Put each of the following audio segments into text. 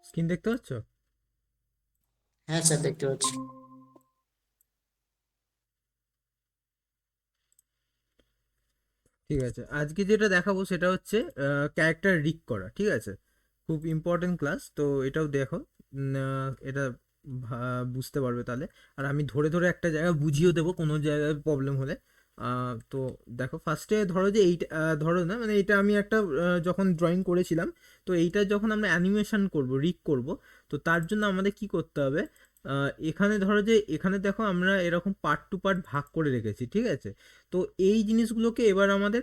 Screen দেখতে পাচ্ছ? হ্যাঁ স্যার, দেখতে পাচ্ছি। ঠিক আছে, আজকে যেটা দেখাবো সেটা হচ্ছে ক্যারেক্টার রিক করা। ঠিক আছে, খুব ইম্পর্টেন্ট ক্লাস, তো এটাও দেখো। এটা বুঝতে পারবে তাহলে। আর আমি ধরে ধরে একটা জায়গা বুঝিয়েও দেবো কোনো জায়গায় প্রবলেম হলে। তো দেখো, ফার্স্টে ধরো যে এইটা, ধরো না মানে এটা আমি একটা যখন ড্রয়িং করেছিলাম, তো এইটা যখন আমরা অ্যানিমেশন করব, রিক করব, তো তার জন্য আমাদের কি করতে হবে? এখানে ধরো যে এখানে দেখো আমরা এরকম পার্ট টু পার্ট ভাগ করে রেখেছি। ঠিক আছে, তো এই জিনিসগুলোকে এবার আমাদের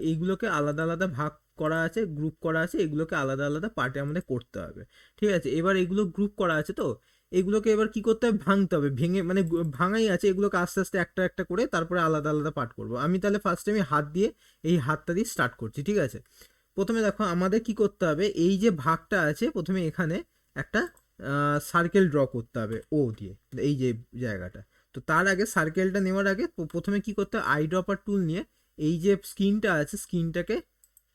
এইগুলোকে আলাদা আলাদা ভাগ করা আছে, গ্রুপ করা আছে, এগুলোকে আলাদা আলাদা পার্টে আমাদের করতে হবে। ঠিক আছে, এবার এগুলো গ্রুপ করা আছে, তো এগুলোকে এবার কি করতে হবে? ভাঙতে হবে। ভেঙে মানে ভাঙাই আছে, এগুলোকে আস্তে আস্তে একটা একটা করে তারপরে আলাদা আলাদা পার্ট করব। আমি তাহলে ফার্স্টে আমি হাত দিয়ে, এই হাতটা দিয়ে স্টার্ট করছি। ঠিক আছে, প্রথমে দেখো আমাদের কি করতে হবে, এই যে ভাগটা আছে প্রথমে এখানে একটা সার্কেল ড্র করতে হবে ও দিয়ে, এই যে জায়গাটা। তো তার আগে সার্কেলটা নেওয়ার আগে প্রথমে কি করতে হবে, আই ড্রপার টুল নিয়ে এই যে স্ক্রিনটা আছে স্ক্রিনটাকে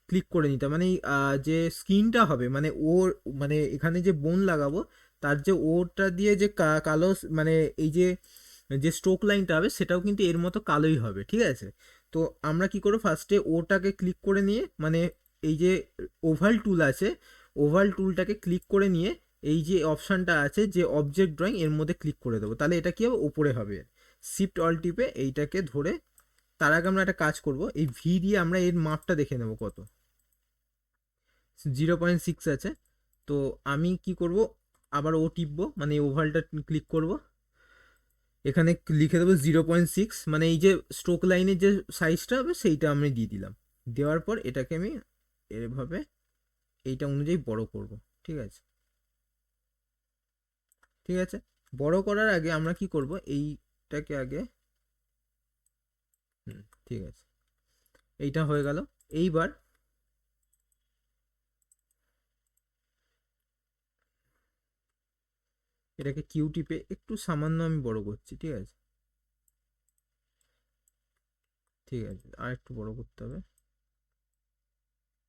ক্লিক করে নিতে হবে। মানে যে স্ক্রিনটা হবে মানে ওর, মানে এখানে যে বোন লাগাবো তার যে ওটা দিয়ে যে কালো মানে এই যে যে স্ট্রোক লাইনটা হবে সেটাও কিন্তু এর মতো কালোই হবে। ঠিক আছে, তো আমরা কি করবো, ফার্স্টে ওটাকে ক্লিক করে নিয়ে মানে এই যে ওভাল টুল আছে, ওভাল টুলটাকে ক্লিক করে নিয়ে এই যে অপশানটা আছে যে অবজেক্ট ড্রয়িং, এর মধ্যে ক্লিক করে দেবো। তাহলে এটা কি হবে, ওপরে হবে। শিফট অল টিপে এইটাকে ধরে, তার আগে আমরা একটা কাজ করব, এই ভি দিয়ে আমরা এর মাপটা দেখে নেব কত। 0.6 আছে। তো আমি কি করব, আবার ও টিপবো, মানে ওভালটা ক্লিক করব, এখানে লিখে দেবো 0.6, মানে এই যে স্ট্রোক লাইনের যে সাইজটা হবে সেইটা আমি দিয়ে দিলাম। দেওয়ার পর এটাকে আমি এভাবে এইটা অনুযায়ী বড় করব। ঠিক আছে, ঠিক আছে, বড় করার আগে আমরা কি করব, এইটাকে আগে, ঠিক আছে, এইটা হয়ে গেল। এইবার এটাকে কিউ টিপে একটু সামান্য আমি বড় করছি। ঠিক আছে, ঠিক আছে, আর একটু বড় করতে হবে।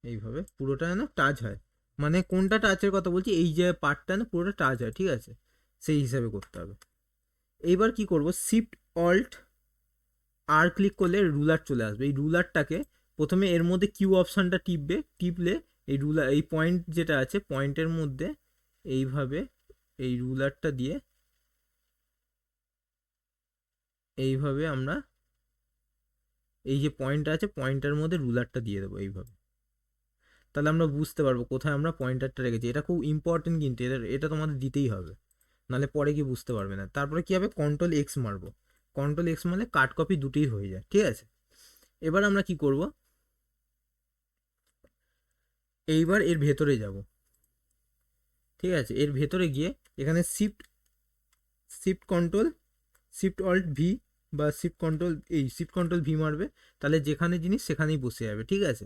এইভাবে পুরোটা যেন টাচ হয়, মানে কোনটা টাচের কথা বলছি, এই যে পার্টটা না পুরোটা টাচ হয়। ঠিক আছে, সেই হিসাবে করতে হবে। এইবার কি করব, শিফট অল্ট আর ক্লিক করলে রুলার চলে আসবে। এই রুলারটাকে প্রথমে এর মধ্যে কিউ অপশানটা টিপবে, টিপলে এই রুলার, এই পয়েন্ট যেটা আছে পয়েন্টের মধ্যে এইভাবে এই রুলারটা দিয়ে এইভাবে আমরা এই যে পয়েন্ট আছে পয়েন্টের মধ্যে রুলারটা দিয়ে দেবো এইভাবে। তাহলে আমরা বুঝতে পারবো কোথায় আমরা পয়েন্টারটা রেখেছি। এটা খুব ইম্পর্টেন্ট, কিন্তু এটা এটা তোমাদের দিতেই হবে, নাহলে পরে কি বুঝতে পারবে না। তারপরে কি হবে, কন্ট্রোল এক্স মারবো। কন্ট্রোল এক্স মানে কাট কপি দুটোই হয়ে যায়। ঠিক আছে, এবার আমরা কি করব, এইবার এর ভেতরে যাব। ঠিক আছে, এর ভেতরে গিয়ে এখানে shift shift control shift alt V, বা শিফট কন্ট্রোল, এই শিফট কন্ট্রোল ভি মারবে, তাহলে যেখানে জিনিস সেখানেই বসে যাবে। ঠিক আছে,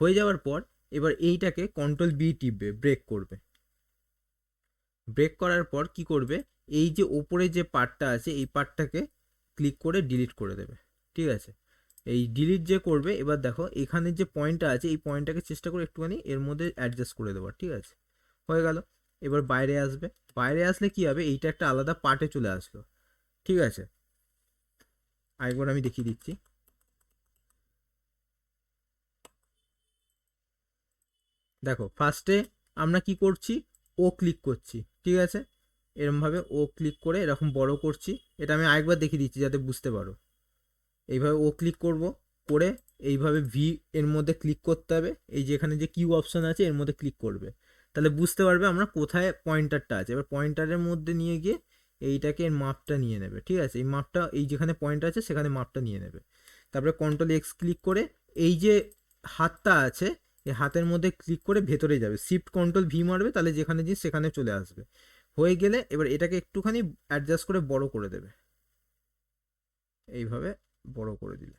হয়ে যাওয়ার পর এবার এইটাকে কন্ট্রোল বি টিপবে, ব্রেক করবে। ব্রেক করার পর কি করবে, এই যে ওপরে যে পার্টটা আছে এই পার্টটাকে ক্লিক করে ডিলিট করে দেবে। ঠিক আছে, এই ডিলিট যে করবে, এবার দেখো এখানে যে পয়েন্টটা আছে এই পয়েন্টটাকে চেষ্টা করে একটুখানি এর মধ্যে অ্যাডজাস্ট করে দেবো। ঠিক আছে, হয়ে গেল। এবার বাইরে আসবে, বাইরে আসলে কি হবে, এইটা একটা আলাদা পার্টে চলে আসলো। ঠিক আছে, আরেকবার আমি দেখিয়ে দিচ্ছি। দেখো ফার্স্টে আমরা কি করছি, ও ক্লিক করছি। ঠিক আছে, এরমভাবে ও ক্লিক করে এরকম বড় করছি। এটা আমি আরেকবার দেখিয়ে দিচ্ছি যাতে বুঝতে পারো। এইভাবে ও ক্লিক করব, করে এইভাবে ভি এর মধ্যে ক্লিক করতে হবে, এই যে এখানে যে কিউ অপশন আছে এর মধ্যে ক্লিক করবে, তাহলে বুঝতে পারবে আমরা কোথায় পয়েন্টারটা আছে। এবার পয়েন্টারের মধ্যে নিয়ে গিয়ে এইটাকে এর মাপটা নিয়ে নেবে। ঠিক আছে, এই মাপটা এই যেখানে পয়েন্ট আছে সেখানে মাপটা নিয়ে নেবে। তারপরে কন্ট্রোল এক্স ক্লিক করে এই যে হাতটা আছে এই হাতের মধ্যে ক্লিক করে ভেতরে যাবে, শিফট কন্ট্রোল ভি মারবে, তাহলে যেখানে জিনিস সেখানে চলে আসবে। হয়ে গেলে এবার এটাকে একটুখানি অ্যাডজাস্ট করে বড় করে দেবে, এইভাবে বড় করে দিলে।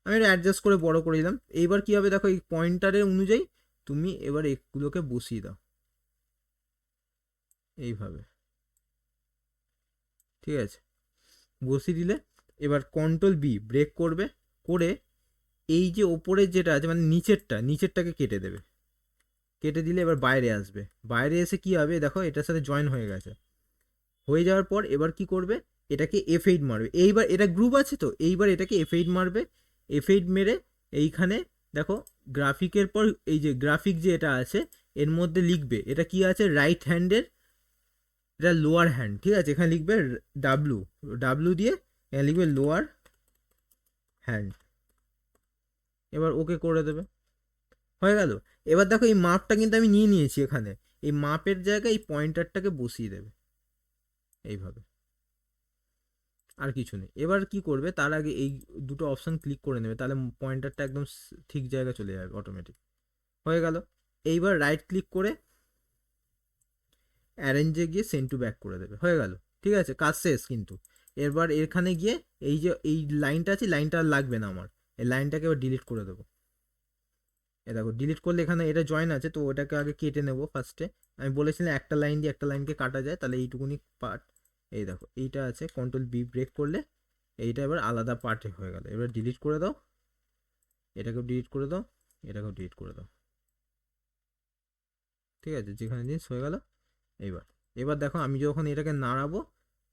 আমি এটা অ্যাডজাস্ট করে বড় করে দিলাম। এইবার কি হবে দেখো, এই পয়েন্টারের অনুযায়ী তুমি এবার এগুলোকে বসিয়ে দাও এইভাবে। ঠিক আছে, বসিয়ে দিলে এবার কন্ট্রোল বি ব্রেক করবে, করে এই যে ওপরের যেটা আছে মানে নিচেরটাকে কেটে দেবে। কেটে দিলে এবার বাইরে আসবে, বাইরে এসে কি হবে দেখো এটার সাথে জয়েন হয়ে গেছে। হয়ে যাওয়ার পর এবার কি করবে, এটাকে F8 মারবে। এইবার এটা গ্রুপ আছে তো, এইবার এটাকে F8 মারবে। F8 মেরে এইখানে দেখো গ্রাফিকের পর এই যে গ্রাফিক যে এটা আছে এর মধ্যে লিখবে এটা কি আছে, রাইট হ্যান্ডের এটা লোয়ার হ্যান্ড, ঠিক আছে, এখানে লিখবে ডাব্লু, ডাব্লু দিয়ে এখানে লিখবে লোয়ার হ্যান্ড। এবার ওকে করে দেবে, হয়ে গেল। এবার দেখো এই মাপটা কিন্তু আমি নিয়ে নিয়েছি এখানে, এই মাপের জায়গায় এই পয়েন্টারটাকে বসিয়ে দেবে এইভাবে, আর কিছু নেই। এবার কি করবে তার আগে এই দুটো অপশন ক্লিক করে নেবে, তাহলে পয়েন্টারটা একদম ঠিক জায়গায় চলে যাবে অটোমেটিক। হয়ে গেল। এইবার রাইট ক্লিক করে অ্যারেঞ্জে গিয়ে সেন্ড টু ব্যাক করে দেবে, হয়ে গেল। ঠিক আছে, কাজ শেষ কিন্তু। এবার এখানে গিয়ে এই যে এই লাইনটা আছে, লাইনটা আর লাগবে না আমার, এই লাইনটাকে এবার ডিলিট করে দেবো। এ দেখো ডিলিট করলে এখানে এটা জয়েন আছে, তো ওটাকে আগে কেটে নেবো ফার্স্টে। আমি বলেছিলাম একটা লাইন দিয়ে একটা লাইনকে কাটা যায়, তাহলে এইটুকুনি পার্ট, এই দেখো এইটা আছে, কন্ট্রোল বি ব্রেক করলে এইটা এবার আলাদা পার্টে হয়ে গেল। এবার ডিলিট করে দাও, এটাকেও ডিলিট করে দাও, এটাকেও ডিলিট করে দাও। ঠিক আছে, যেখানে জিনিস হয়ে গেল। এইবার এবার দেখো আমি যখন এটাকে নাড়াবো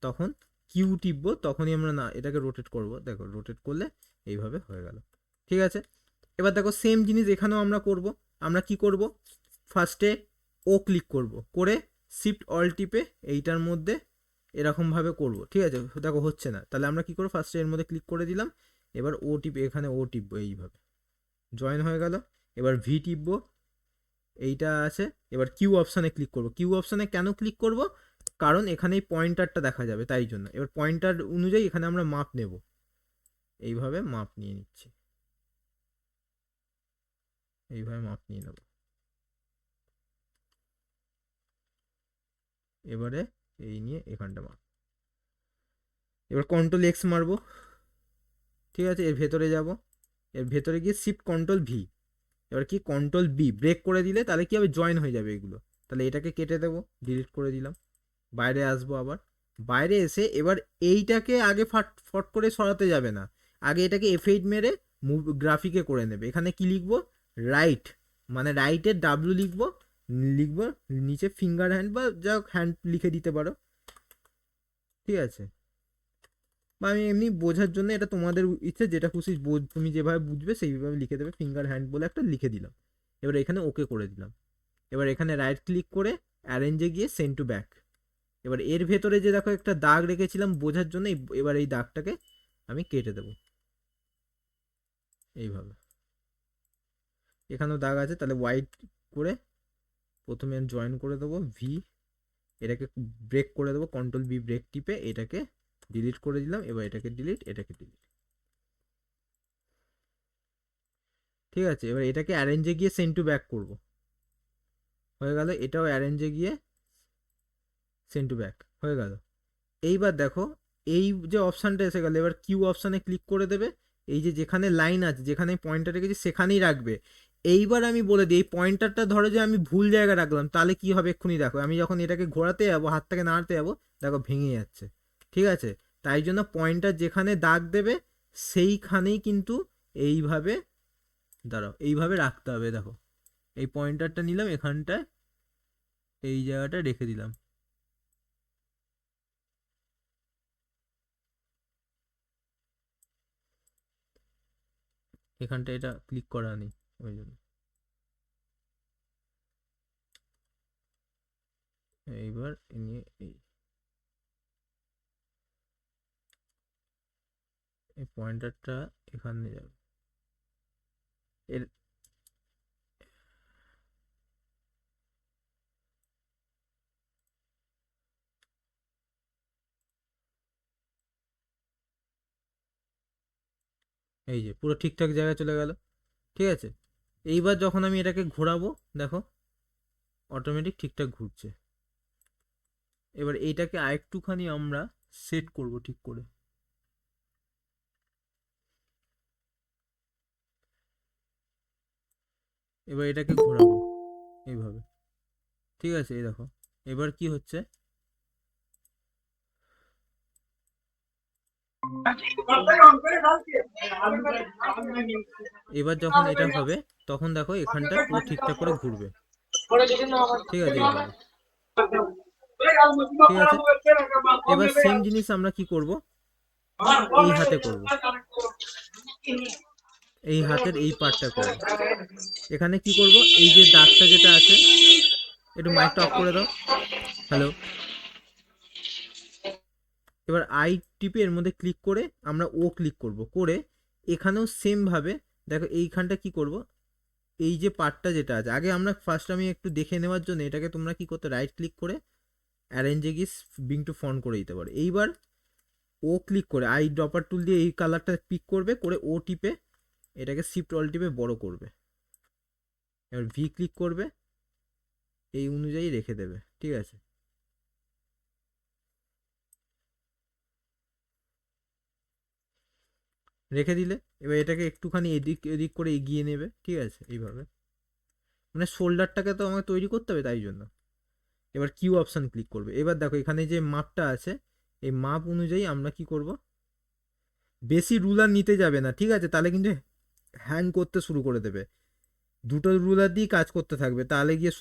তখন কিউ টিপবো, তখনই আমরা না এটাকে রোটেট করব, দেখো রোটেট করলে এইভাবে হয়ে গেল। ঠিক আছে, এবার দেখো সেম জিনিস এখানেও আমরা করব। আমরা কি করব, ফার্স্টে ও ক্লিক করব, করে শিফট অল টিপে এইটার মধ্যে এরকমভাবে করব। ঠিক আছে, দেখো হচ্ছে না, তাহলে আমরা কি করব, ফার্স্টে এর মধ্যে ক্লিক করে দিলাম, এবার ও টিপে এখানে ও টিপবো, এইভাবে জয়েন হয়ে গেল। এবার ভি টিপবো, এইটা আছে। এবার কিউ অপশানে ক্লিক করব। কিউ অপশানে কেন ক্লিক করব, কারণ এখানে এই পয়েন্টারটা দেখা যাবে তাই জন্য। এবার পয়েন্টার অনুযায়ী এখানে আমরা মাপ নেব, এইভাবে মাপ নিয়ে নিচ্ছি, এইভাবে মাপ নিয়ে নেব। এবারে এই নিয়ে এখানটা মাপ, এবার কন্ট্রোল এক্স মারবো। ঠিক আছে, এর ভেতরে যাব, এর ভেতরে গিয়ে শিফট কন্ট্রোল ভি, এবার কি কন্ট্রোল বি ব্রেক করে দিলে তাহলে কি হবে, জয়েন হয়ে যাবে এগুলো। তাহলে এটাকে কেটে দেবো, ডিলিট করে দিলাম। বাইরে আসবো আবার, বাইরে এসে এবার এইটাকে আগে ফট করে সরাতে যাবে না, আগে এটাকে F8 মেরে মুভ গ্রাফিকে করে নেবে। এখানে কি লিখবো, রাইট, মানে রাইটের ডাব্লু লিখবো, লিখবো নিচে ফিঙ্গার হ্যান্ড বা যা হ্যান্ড লিখে দিতে পারো। ঠিক আছে, বা আমি এমনি বোঝার জন্য এটা তোমাদের ইচ্ছে, যেটা খুশি তুমি যেভাবে বুঝবে সেইভাবে লিখে দেবে, ফিঙ্গার হ্যান্ড বলে একটা লিখে দিলাম। এবার এখানে ওকে করে দিলাম। এবার এখানে রাইট ক্লিক করে অ্যারেঞ্জে গিয়ে সেন্ড টু ব্যাক। এবার এর ভেতরে যে দেখো একটা দাগ রেখেছিলাম বোঝার জন্য, এবার এই দাগটাকে আমি কেটে দেব এইভাবে। এখানেও দাগ আছে, তাহলে হোয়াইট করে প্রথমে জয়েন করে দেবো ভি, এটাকে ব্রেক করে দেবো, কন্ট্রোল বি ব্রেক টিপে এটাকে ডিলিট করে দিলাম। এবার এটাকে ডিলিট, এটাকে ডিলিট। ঠিক আছে, এবার এটাকে অ্যারেঞ্জে গিয়ে সেন্ড টু ব্যাক করবো, হয়ে গেল। এটাও অ্যারেঞ্জে গিয়ে সেন্ড টু ব্যাক, হয়ে গেল। এইবার দেখো এই যে অপশানটা এসে গেল, এবার কিউ অপশানে ক্লিক করে দেবে। এই যে যেখানে লাইন আছে, যেখানে পয়েন্টার রেখেছি সেখানেই রাখবে। এইবার আমি বলে দিই, এই পয়েন্টারটা ধরো যে আমি ভুল জায়গায় রাখলাম, তাহলে কি হবে এক্ষুনি দেখো, আমি যখন এটাকে ঘোরাতে যাবো, হাতটাকে নাড়াতে যাবো, দেখো ভেঙে যাচ্ছে। ঠিক আছে, তাই জন্য পয়েন্টার যেখানে দাগ দেবে সেইখানেই কিন্তু এইভাবে, দাঁড়াও, এইভাবে রাখতে হবে। দেখো এই পয়েন্টারটা নিলাম, এখানটায় এই জায়গাটা রেখে দিলাম। এখানটা এটা ক্লিক করা নেই ওই জন্য। এইবার নিয়ে এই পয়েন্টারটা এখানে যাবে। এর এই যে পুরো ঠিকঠাক জায়গায় চলে গেল। ঠিক আছে, এইবার যখন আমি এটাকে ঘোরাবো দেখো অটোমেটিক ঠিকঠাক ঘুরছে। এবার এইটাকে আরেকটুখানি আমরা সেট করব ঠিক করে। এবার এটাকে ঘোরাবো এইভাবে। ঠিক আছে, এই দেখো এবার কি হচ্ছে, এবার যখন এটা হবে তখন দেখো এখানটা পুরো ঠিকঠাক করে ঘুরবে। ঠিক আছে এইভাবে। ঠিক আছে, এবার সেম জিনিস আমরা কি করব, এই হাতে করব, এই হাতের এই পার্টটা করব। এখানে কি করব, এই যে দাগটা যেটা আছে, একটু মাইকটা অফ করে দাও। হ্যালো। এবার আই টিপে এর মধ্যে ক্লিক করে আমরা ও ক্লিক করব, করে এখানেও সেম ভাবে দেখো এইখানটা কি করব, এই যে পার্টটা যেটা আছে, আগে আমরা ফার্স্ট আমি একটু দেখে নেওয়ার জন্য এটাকে তোমরা কি করতে, রাইট ক্লিক করে অ্যারেঞ্জে গিয়ে বিং টু ফন্ট করে দিতে পারো। এইবার ও ক্লিক করে আই ড্রপার টুল দিয়ে এই কালারটা পিক করবে, করে ও টিপে এটাকে শিফট অল টিপে বড় করবে। এবার ভি ক্লিক করবে, এই অনুযায়ী রেখে দেবে। ঠিক আছে, রেখে দিলে এবার এটাকে একটুখানি এদিক এদিক করে এগিয়ে নেবে। ঠিক আছে, এইভাবে, মানে শোল্ডারটাকে তো আমাকে তৈরি করতে হবে, তাই জন্য এবার কিউ অপশান ক্লিক করবে। এবার দেখো এখানে যে মাপটা আছে, এই মাপ অনুযায়ী আমরা কি করব, বেশি রুলার নিতে যাবে না। ঠিক আছে, তাহলে কিন্তু হ্যাং করতে শুরু করে দেবে। দুটো রুলার দিয়েই কাজ করতে থাকবে, তাহলে গিয়ে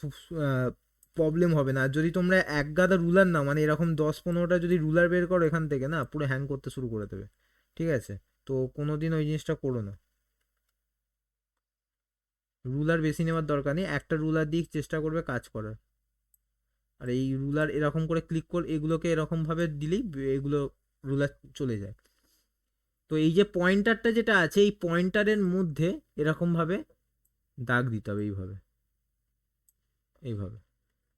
প্রবলেম হবে না। আর যদি তোমরা এক গাদা রুলার না, মানে এরকম 10-15টা যদি রুলার বের করো এখান থেকে, না পুরো হ্যাং করতে শুরু করে দেবে। ঠিক আছে, তো কোনোদিন ওই জিনিসটা করো না। রুলার বেশি নেওয়ার দরকার নেই, একটা রুলার দিয়ে চেষ্টা করবে কাজ করার। আর এই রুলার এরকম করে ক্লিক করে এগুলোকে এরকমভাবে দিলেই এগুলো রুলার চলে যায়। তো এই যে পয়েন্টারটা যেটা আছে, এই পয়েন্টারের মধ্যে এরকমভাবে দাগ দিতে হবে, এইভাবে এইভাবে।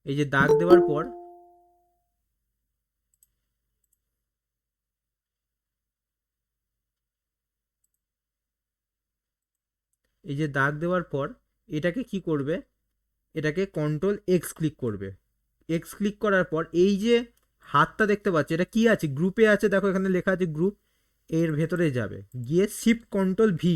এই যে দাগ দেওয়ার পর, এই যে দাগ দেওয়ার পর এটাকে কি করবে, এটাকে কন্ট্রোল এক্স ক্লিক করবে। এক্স ক্লিক করার পর এই যে হাতটা দেখতে পাচ্ছ, এটা কি আছে, গ্রুপে আছে, দেখো এখানে লেখা আছে গ্রুপ, এর ভেতরে যাবে, গিয়ে শিফট কন্ট্রোল ভি,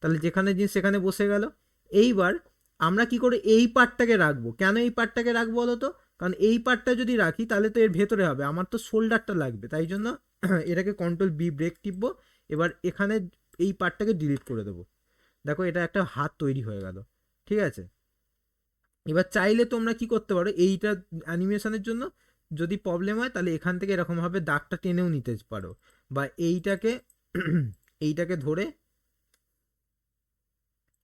তাহলে যেখানে জিনিস সেখানে বসে গেল। এইবার আমরা কি করে এই পার্টটাকে রাখবো, কেন এই পার্টটাকে রাখবো বলো তো, কারণ এই পার্টটা যদি রাখি তাহলে তো এর ভেতরে হবে, আমার তো শোল্ডারটা লাগবে, তাই জন্য এটাকে কন্ট্রোল বি ব্রেক টিপবো। এবার এখানে এই পার্টটাকে ডিলিট করে দেবো। দেখো এটা একটা হাত তৈরি হয়ে গেল। ঠিক আছে, এবার চাইলে তোমরা কি করতে পারো, এইটা অ্যানিমেশনের জন্য যদি প্রবলেম হয় তাহলে এখান থেকে এরকমভাবে দাগটা টেনেও নিতে পারো, বা এইটাকে এইটাকে ধরে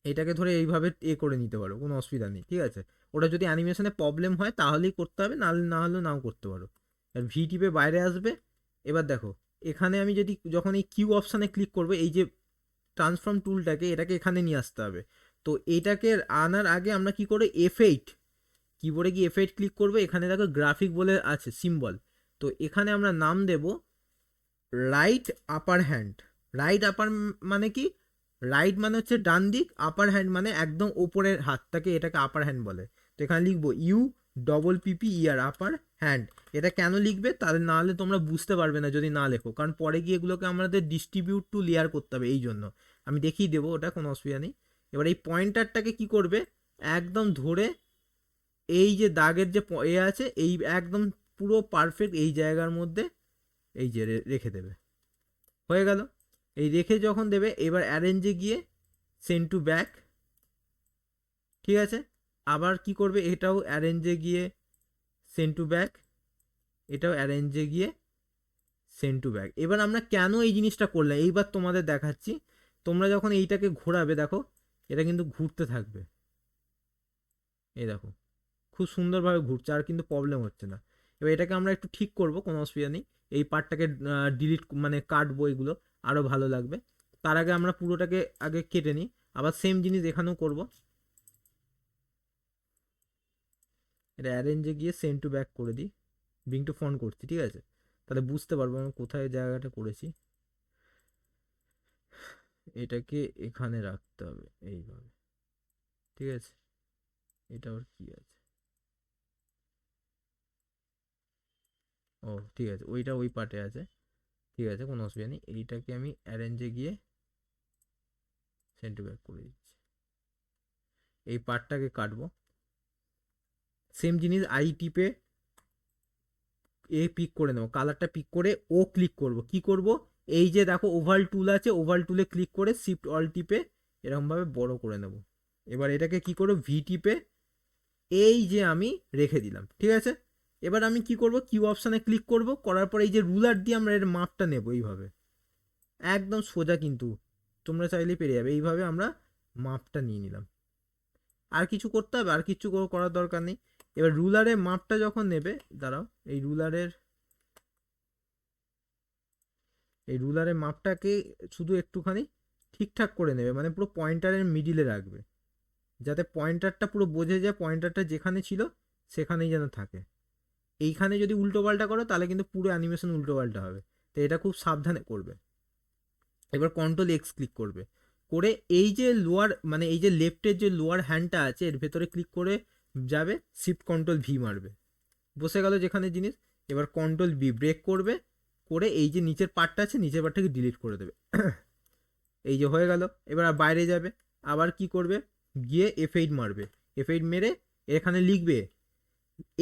এটাকে ধরে এইভাবে করে নিতে পারো, কোনো অসুবিধা নেই। ঠিক আছে, ওটা যদি অ্যানিমেশনে প্রবলেম হয় তাহলেই করতে হবে, নাহলে না হলেও নাও করতে পারো। আর ভি টিপে বাইরে আসবে। এবার দেখো এখানে আমি যদি যখন এই কিউ অপশানে ক্লিক করবো, এই যে ট্রান্সফর্ম টুলটাকে এটাকে এখানে নিয়ে আসতে হবে। তো এটাকে আনার আগে আমরা কি করে F8 কিবোর্ডে গিয়ে F8 ক্লিক করবো, এখানে দেখো গ্রাফিক বলে আছে সিম্বল, তো এখানে আমরা নাম দেব right upper hand. Right upper মানে কি, রাইট মানে হচ্ছে ডান দিক, আপার হ্যান্ড মানে একদম ওপরের হাতটাকে, এটাকে আপার হ্যান্ড বলে। তো এখানে লিখবো UPPER আপার হ্যান্ড। এটা কেন লিখবে, তাহলে না হলে তোমরা বুঝতে পারবে না যদি না লেখো, কারণ পরে গিয়ে এগুলোকে আমাদের ডিস্ট্রিবিউট টু লেয়ার করতে হবে, এই জন্য আমি দেখিয়ে দেবো, ওটা কোনো অসুবিধা নেই। এবার এই পয়েন্টারটাকে কি করবে, একদম ধরে এই যে দাগের যে আছে, এই একদম পুরো পারফেক্ট এই জায়গার মধ্যে এই যে রেখে দেবে। হয়ে গেল। এই রেখে যখন দেবে, এবার অ্যারেঞ্জে গিয়ে সেন্ড টু ব্যাক। ঠিক আছে, আবার কি করবে, এটাও অ্যারেঞ্জে গিয়ে সেন্ড টু ব্যাক, এটাও অ্যারেঞ্জে গিয়ে সেন্ড টু ব্যাক। এবার আমরা কেন এই জিনিসটা করলাম এইবার তোমাদের দেখাচ্ছি। তোমরা যখন এইটাকে ঘোরাবে, দেখো এটা কিন্তু ঘুরতে থাকবে, এই দেখো খুব সুন্দরভাবে ঘুরছে, আর কিন্তু প্রবলেম হচ্ছে না। এবার এটাকে আমরা একটু ঠিক করব, কোনো অসুবিধা নেই। এই পার্টটাকে ডিলিট মানে কাটবো, এগুলো আরও ভালো লাগবে। তার আগে আমরা পুরোটাকে আগে কেটে নিই, আবার সেম জিনিস এখানেও করব। এটা অ্যারেঞ্জে গিয়ে সেন্ড টু ব্যাক করে দিই, বিং টু ফন্ট করছি। ঠিক আছে, তাহলে বুঝতে পারবো আমি কোথায় জায়গাটা করেছি। এটাকে এখানে রাখতে হবে এইভাবে। ঠিক আছে, এটা আবার কি আছে, ও ঠিক আছে, ওইটা ওই পার্টে আছে। ঠিক আছে, কোনো অসুবিধা নেই। এইটাকে আমি অ্যারেঞ্জে গিয়ে সেন্ড টু ব্যাক করে দিচ্ছি, এই পার্টটাকে কাটবো। সেম জিনিস আই টিপে পিক করে নেবো, কালারটা পিক করে ও ক্লিক করব। কি করব, এই যে দেখো ওভাল টুল আছে, ওভাল টুলে ক্লিক করে শিফট অল টিপে এরকমভাবে বড় করে নেব। এবার এটাকে কি করব, ভি টিপে এই যে আমি রেখে দিলাম, ঠিক আছে। এবার আমি কি করব, কিউ অপশানে ক্লিক করব, করার পর এই যে রুলার দিয়ে আমরা এর মাপটা নেব এইভাবে, একদম সোজা, কিন্তু তোমরা চাইলে পেরে যাবে। এইভাবে আমরা মাপটা নিয়ে নিলাম, আর কিছু করতে হবে, আর কিছু করার দরকার নেই। এবার রুলারের মাপটা যখন নেবে, দাঁড়াও, এই রুলারের মাপটাকে শুধু একটুখানি ঠিকঠাক করে নেবে, মানে পুরো পয়েন্টারের মিডিলে রাখবে, যাতে পয়েন্টারটা পুরো বোঝে যায় পয়েন্টারটা যেখানে ছিল সেখানেই যেন থাকে। এইখানে যদি উল্টো পাল্টা করো তাহলে কিন্তু পুরো অ্যানিমেশন উল্টো পাল্টা হবে, তো এটা খুব সাবধানে করবে। এবার কন্ট্রোল এক্স ক্লিক করবে, করে এই যে লোয়ার, মানে এই যে লেফটের যে লোয়ার হ্যান্ডটা আছে এর ভেতরে ক্লিক করে যাবে, শিফট কন্ট্রোল ভি মারবে, বসে গেল যেখানে জিনিস। এবার কন্ট্রোল বি ব্রেক করবে, করে এই যে নিচের পার্টটা আছে নিচের পার্টটাকে ডিলিট করে দেবে। এই যে হয়ে গেল। এবার বাইরে যাবে, আবার কি করবে, গিয়ে F8 মারবে, F8 মেরে এখানে লিখবে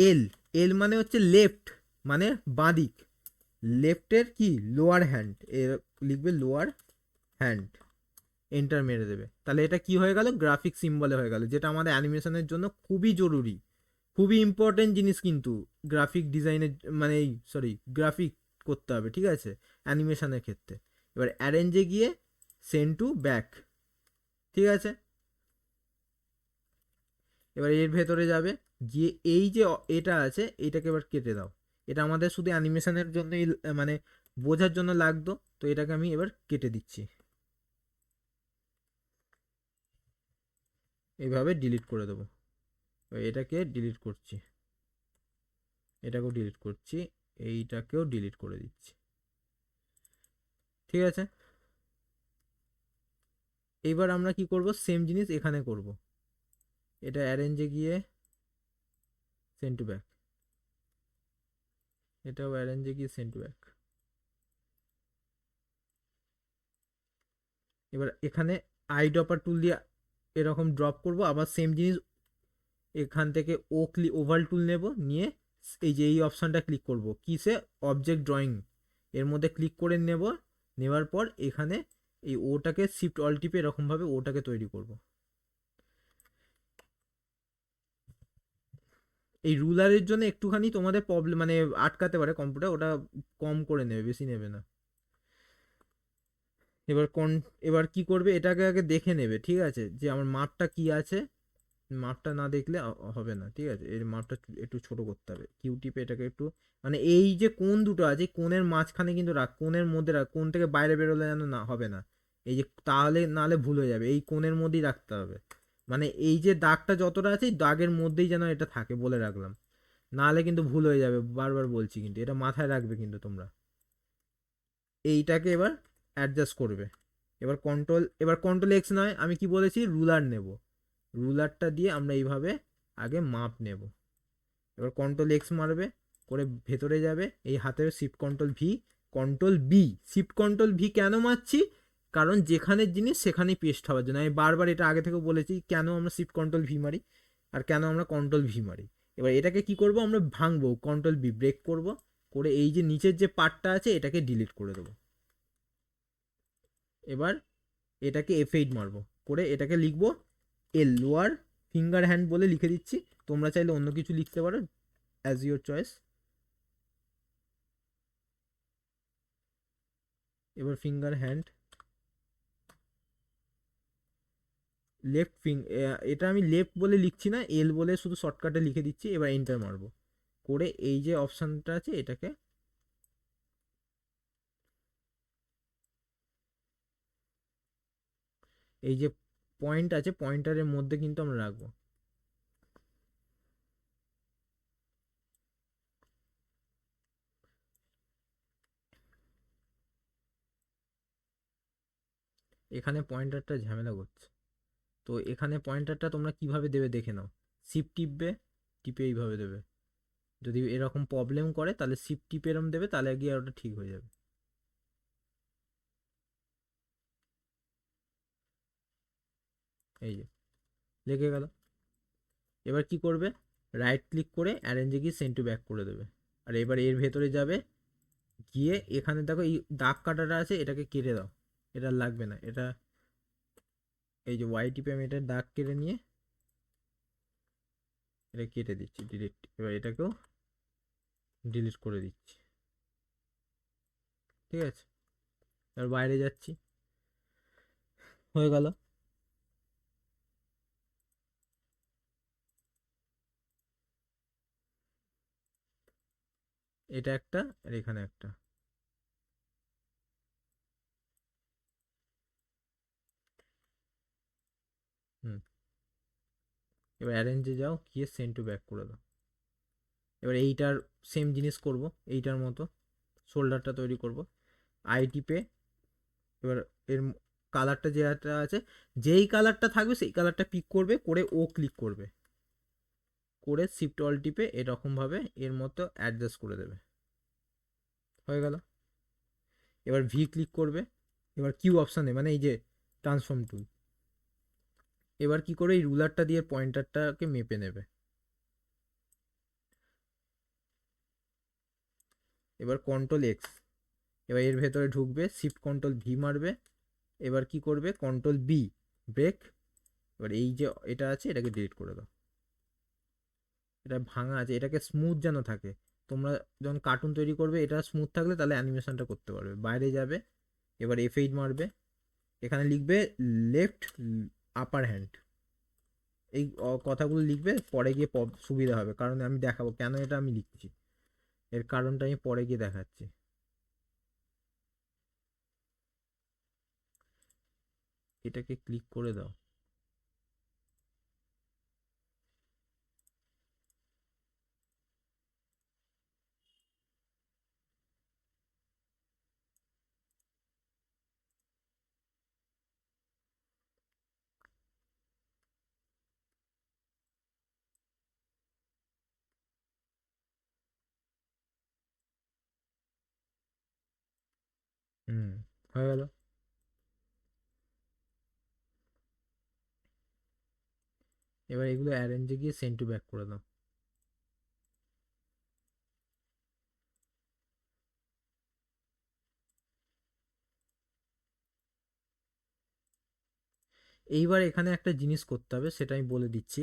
এল, এল মানে হচ্ছে লেফট, মানে বাঁদিক, লেফটের কি লোয়ার হ্যান্ড, লিখবে লোয়ার হ্যান্ড, এন্টার মেরে দেবে। তাহলে এটা কি হয়ে গেল, গ্রাফিক সিম্বলে হয়ে গেল, যেটা আমাদের অ্যানিমেশনের জন্য খুবই জরুরি, খুবই ইম্পর্টেন্ট জিনিস কিন্তু। গ্রাফিক ডিজাইনের মানে সরি গ্রাফিক করতে হবে, ঠিক আছে, অ্যানিমেশনের ক্ষেত্রে। এবার অ্যারেঞ্জে গিয়ে সেন্ড টু ব্যাক, ঠিক আছে। এবার এর ভেতরে যাবে, গিয়ে এই যে এটা আছে এটাকে এবার কেটে দাও। এটা আমাদের শুধু অ্যানিমেশনের জন্যই, মানে বোঝার জন্য লাগতো, তো এটাকে আমি এবার কেটে দিচ্ছি, এইভাবে ডিলিট করে দেবো। এটাকে ডিলিট করছি, এটাকেও ডিলিট করছি, এইটাকেও ডিলিট করে দিচ্ছি, ঠিক আছে। এইবার আমরা কি করব, সেম জিনিস এখানে করব, এটা অ্যারেঞ্জে গিয়ে সেন্ড টু ব্যাক, এটাও অ্যারেঞ্জে গিয়ে সেন্ড টু ব্যাক। এবার এখানে আই ড্রপার টুল দিয়ে এরকম ড্রপ করব, আবার সেম জিনিস এখান থেকে ওভাল টুল নেব, নিয়ে এই যে এই অপশানটা ক্লিক করব, কিসে, অবজেক্ট ড্রয়িং, এর মধ্যে ক্লিক করে নেব। নেওয়ার পর এখানে এই ওটাকে শিফট অল টিপে এরকমভাবে ওটাকে তৈরি করব। এই রুলারের জন্য একটুখানি তোমাদের প্রবলেম, মানে আটকাতে পারে কম্পিউটার, ওটা কম করে নেবে, বেশি নেবে না। এবার এবার কি করবে, এটাকে আগে দেখে নেবে, ঠিক আছে, যে আমার মাপটা কি আছে। মাপটা না দেখলে হবে না, ঠিক আছে, এর মাপটা একটু ছোট করতে হবে, কিউ টিপে এটাকে একটু, মানে এই যে কোণ দুটো আছে কোণের মাঝখানে কিন্তু রাখ, কোণের মধ্যে রাখ, কোণ থেকে বাইরে বেরোলে যেন না হবে না, এই যে তাহলে নাহলে ভুল হয়ে যাবে, এই কোণের মধ্যেই রাখতে হবে, মানে এই যে দাগটা যতটা আছে এই দাগের মধ্যেই যেন এটা থাকে, বলে রাখলাম, নাহলে কিন্তু ভুল হয়ে যাবে, বারবার বলছি, কিন্তু এটা মাথায় রাখবে কিন্তু তোমরা। এইটাকে এবার অ্যাডজাস্ট করবে। এবার কন্ট্রোল এক্স নয়, আমি কি বলেছি, রুলার নেব, রুলারটা দিয়ে আমরা এইভাবে আগে মাপ নেব। এবার কন্ট্রোল এক্স মারবে, করে ভেতরে যাবে, এই হাতের shift control V, control B, shift control V কেন মারছি, কারণ যেখানের জিনিস সেখানেই পেস্ট হওয়ার জন্য। আমি বারবার এটা আগে থেকে বলেছি কেন আমরা শিফট কন্ট্রোল ভি মারি আর কেন আমরা কন্ট্রোল ভি মারি। এবার এটাকে কি করব, আমরা ভাঙবো, কন্ট্রোল বি ব্রেক করব, করে এই যে নিচের যে পার্টটা আছে এটাকে ডিলিট করে দেবো। এবার এটাকে F8 মারবো, করে এটাকে লিখবো এল, লোয়ার ফিঙ্গার হ্যান্ড বলে লিখে দিচ্ছি, তোমরা চাইলে অন্য কিছু লিখতে পারো, অ্যাজ ইউর চয়েস। এবার ফিঙ্গার হ্যান্ড লেফট এটা আমি লেফট বলে লিখছি না, এল বলে শুধু শর্টকাটে লিখে দিচ্ছি। এবার এন্টার মারবো, করে এই যে অপশানটা আছে এটাকে এই যে পয়েন্ট আছে পয়েন্টারের মধ্যে কিন্তু আমরা রাখবো। এখানে পয়েন্টারটা ঝামেলা করছে, তো এখানে পয়েন্টারটা তোমরা কিভাবে দেবে দেখে নাও, শিফট টিপবে, টিপে এইভাবে দেবে, যদি এরকম প্রবলেম করে তাহলে শিফট টিপে এরকম দেবে, তাহলে গিয়ে ওটা ঠিক হয়ে যাবে। এই যে লেগে গেল। এবার কি করবে, রাইট ক্লিক করে অ্যারেঞ্জে গিয়ে সেন্ড টু ব্যাক করে দেবে। আর এবার এর ভেতরে যাবে, গিয়ে এখানে দেখো এই দাগ কাটাটা আছে এটাকে কেটে দাও, এটা লাগবে না, এটা এই যে ওয়াই টিপে আমি এটার দাগ কেটে নিয়ে এটা কেটে দিচ্ছি, ডিলিট। এবার এটাকেও ডিলিট করে দিচ্ছি, ঠিক আছে। এবার বাইরে যাচ্ছি, হয়ে গেল। এটা একটা, আর এখানে একটা। হুম। এবার অ্যারেঞ্জে যাও, গিয়ে সেন্ড টু ব্যাক করে দাও। এবার এইটার সেম জিনিস করব, এইটার মতো শোল্ডারটা তৈরি করব। আই টিপে এবার এর কালারটা যেটা আছে, যেই কালারটা থাকবে সেই কালারটা পিক করবে, করে ও ক্লিক করবে, করে শিফট অল টিপে এরকমভাবে এর মতো অ্যাডজাস্ট করে দেবে। হয়ে গেল। এবার ভি ক্লিক করবে, এবার কিউ অপশানে মানে এই যে ট্রান্সফর্ম টুল, এবার কি করে এই রুলারটা দিয়ে পয়েন্টারটাকে মেপে নেবে। এবার কন্ট্রোল এক্স, এবার এর ভেতরে ঢুকবে, শিফট কন্ট্রোল ভি মারবে। এবার কি করবে, কন্ট্রোল বি, ব্রেক। এবার এই যে এটা আছে এটাকে ডিলিট করে দাও। এটা ভাঙা আছে, এটাকে স্মুথ যেন থাকে। তোমরা যখন কার্টুন তৈরি করবে, এটা স্মুথ থাকলে তাহলে অ্যানিমেশনটা করতে পারবে। বাইরে যাবে, এবার F8 মারবে, এখানে লিখবে লেফট আপার হ্যান্ড। এই কথাগুলো লিখবে, পরে গিয়ে সুবিধা হবে, কারণ আমি দেখাবো কেন এটা আমি লিখছি, এর কারণটা আমি পরে গিয়ে দেখাচ্ছি। এটাকে ক্লিক করে দাও। হুম, হয়ে গেল। এবার এগুলো অ্যারেঞ্জে গিয়ে সেন্ড টু ব্যাক করে দাও। এইবার এখানে একটা জিনিস করতে হবে, সেটা আমি বলে দিচ্ছি।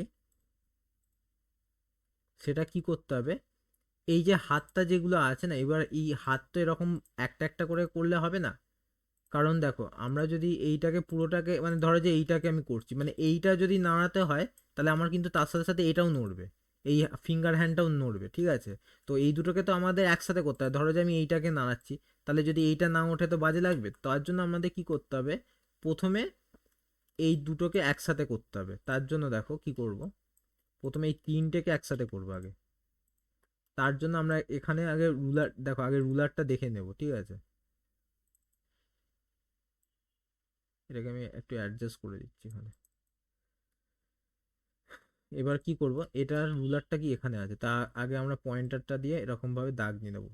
সেটা কি করতে হবে, এই যে হাতটা যেগুলো আছে না, এবার এই হাত তো এরকম একটা একটা করে করলে হবে না। কারণ দেখো, আমরা যদি এইটাকে পুরোটাকে মানে ধরো যে এইটাকে আমি করছি, মানে এইটা যদি নাড়াতে হয়, তাহলে আমার কিন্তু তার সাথে সাথে এটাও নড়বে, এই ফিঙ্গার হ্যান্ডটাও নড়বে, ঠিক আছে। তো এই দুটোকে তো আমাদের একসাথে করতে হবে। ধরো যে আমি এইটাকে নাড়াচ্ছি, তাহলে যদি এইটা না ওঠে তো বাজে লাগবে। তার জন্য আমাদের কি করতে হবে, প্রথমে এই দুটোকে একসাথে করতে হবে। তার জন্য দেখো কি করব, প্রথমে এই তিনটেকে একসাথে করবো আগে। তার জন্য আমরা এখানে আগে রুলার, দেখো আগে রুলারটা দেখে নেব, ঠিক আছে। এটাকে আমি একটু অ্যাডজাস্ট করে দিচ্ছি এখানে। এবার কি করব, এটার রুলারটা কি এখানে আছে, তা আগে আমরা পয়েন্টারটা দিয়ে এরকম ভাবে দাগ নিয়ে নেবো।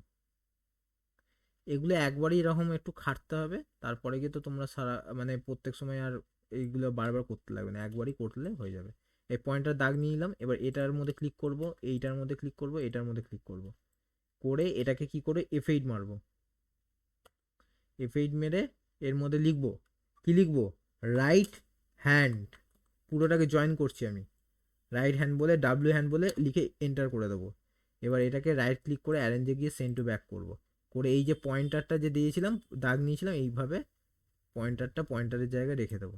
এগুলো একবারই এরকম একটু খাটতে হবে, তারপরে গিয়ে তো তোমরা সারা মানে প্রত্যেক সময় আর এইগুলো বারবার করতে লাগবে না, একবারই করলে হয়ে যাবে। এই পয়েন্টার দাগ নিয়ে নিলাম, এবার এটার মধ্যে ক্লিক করব, এইটার মধ্যে ক্লিক করব, এটার মধ্যে ক্লিক করব, করে এটাকে কি করে F8 মারবো। F8 মেরে এর মধ্যে লিখবো, কি লিখবো, রাইট হ্যান্ড। পুরোটাকে জয়েন করছি আমি, রাইট হ্যান্ড বলে ডাব্লিউ হ্যান্ড বলে লিখে এন্টার করে দেবো। এবার এটাকে রাইট ক্লিক করে অ্যারেঞ্জে গিয়ে সেন্ড টু ব্যাক করব, করে এই যে পয়েন্টারটা যে দিয়েছিলাম দাগ নিয়েছিলাম, এইভাবে পয়েন্টারটা পয়েন্টারের জায়গায় রেখে দেবো।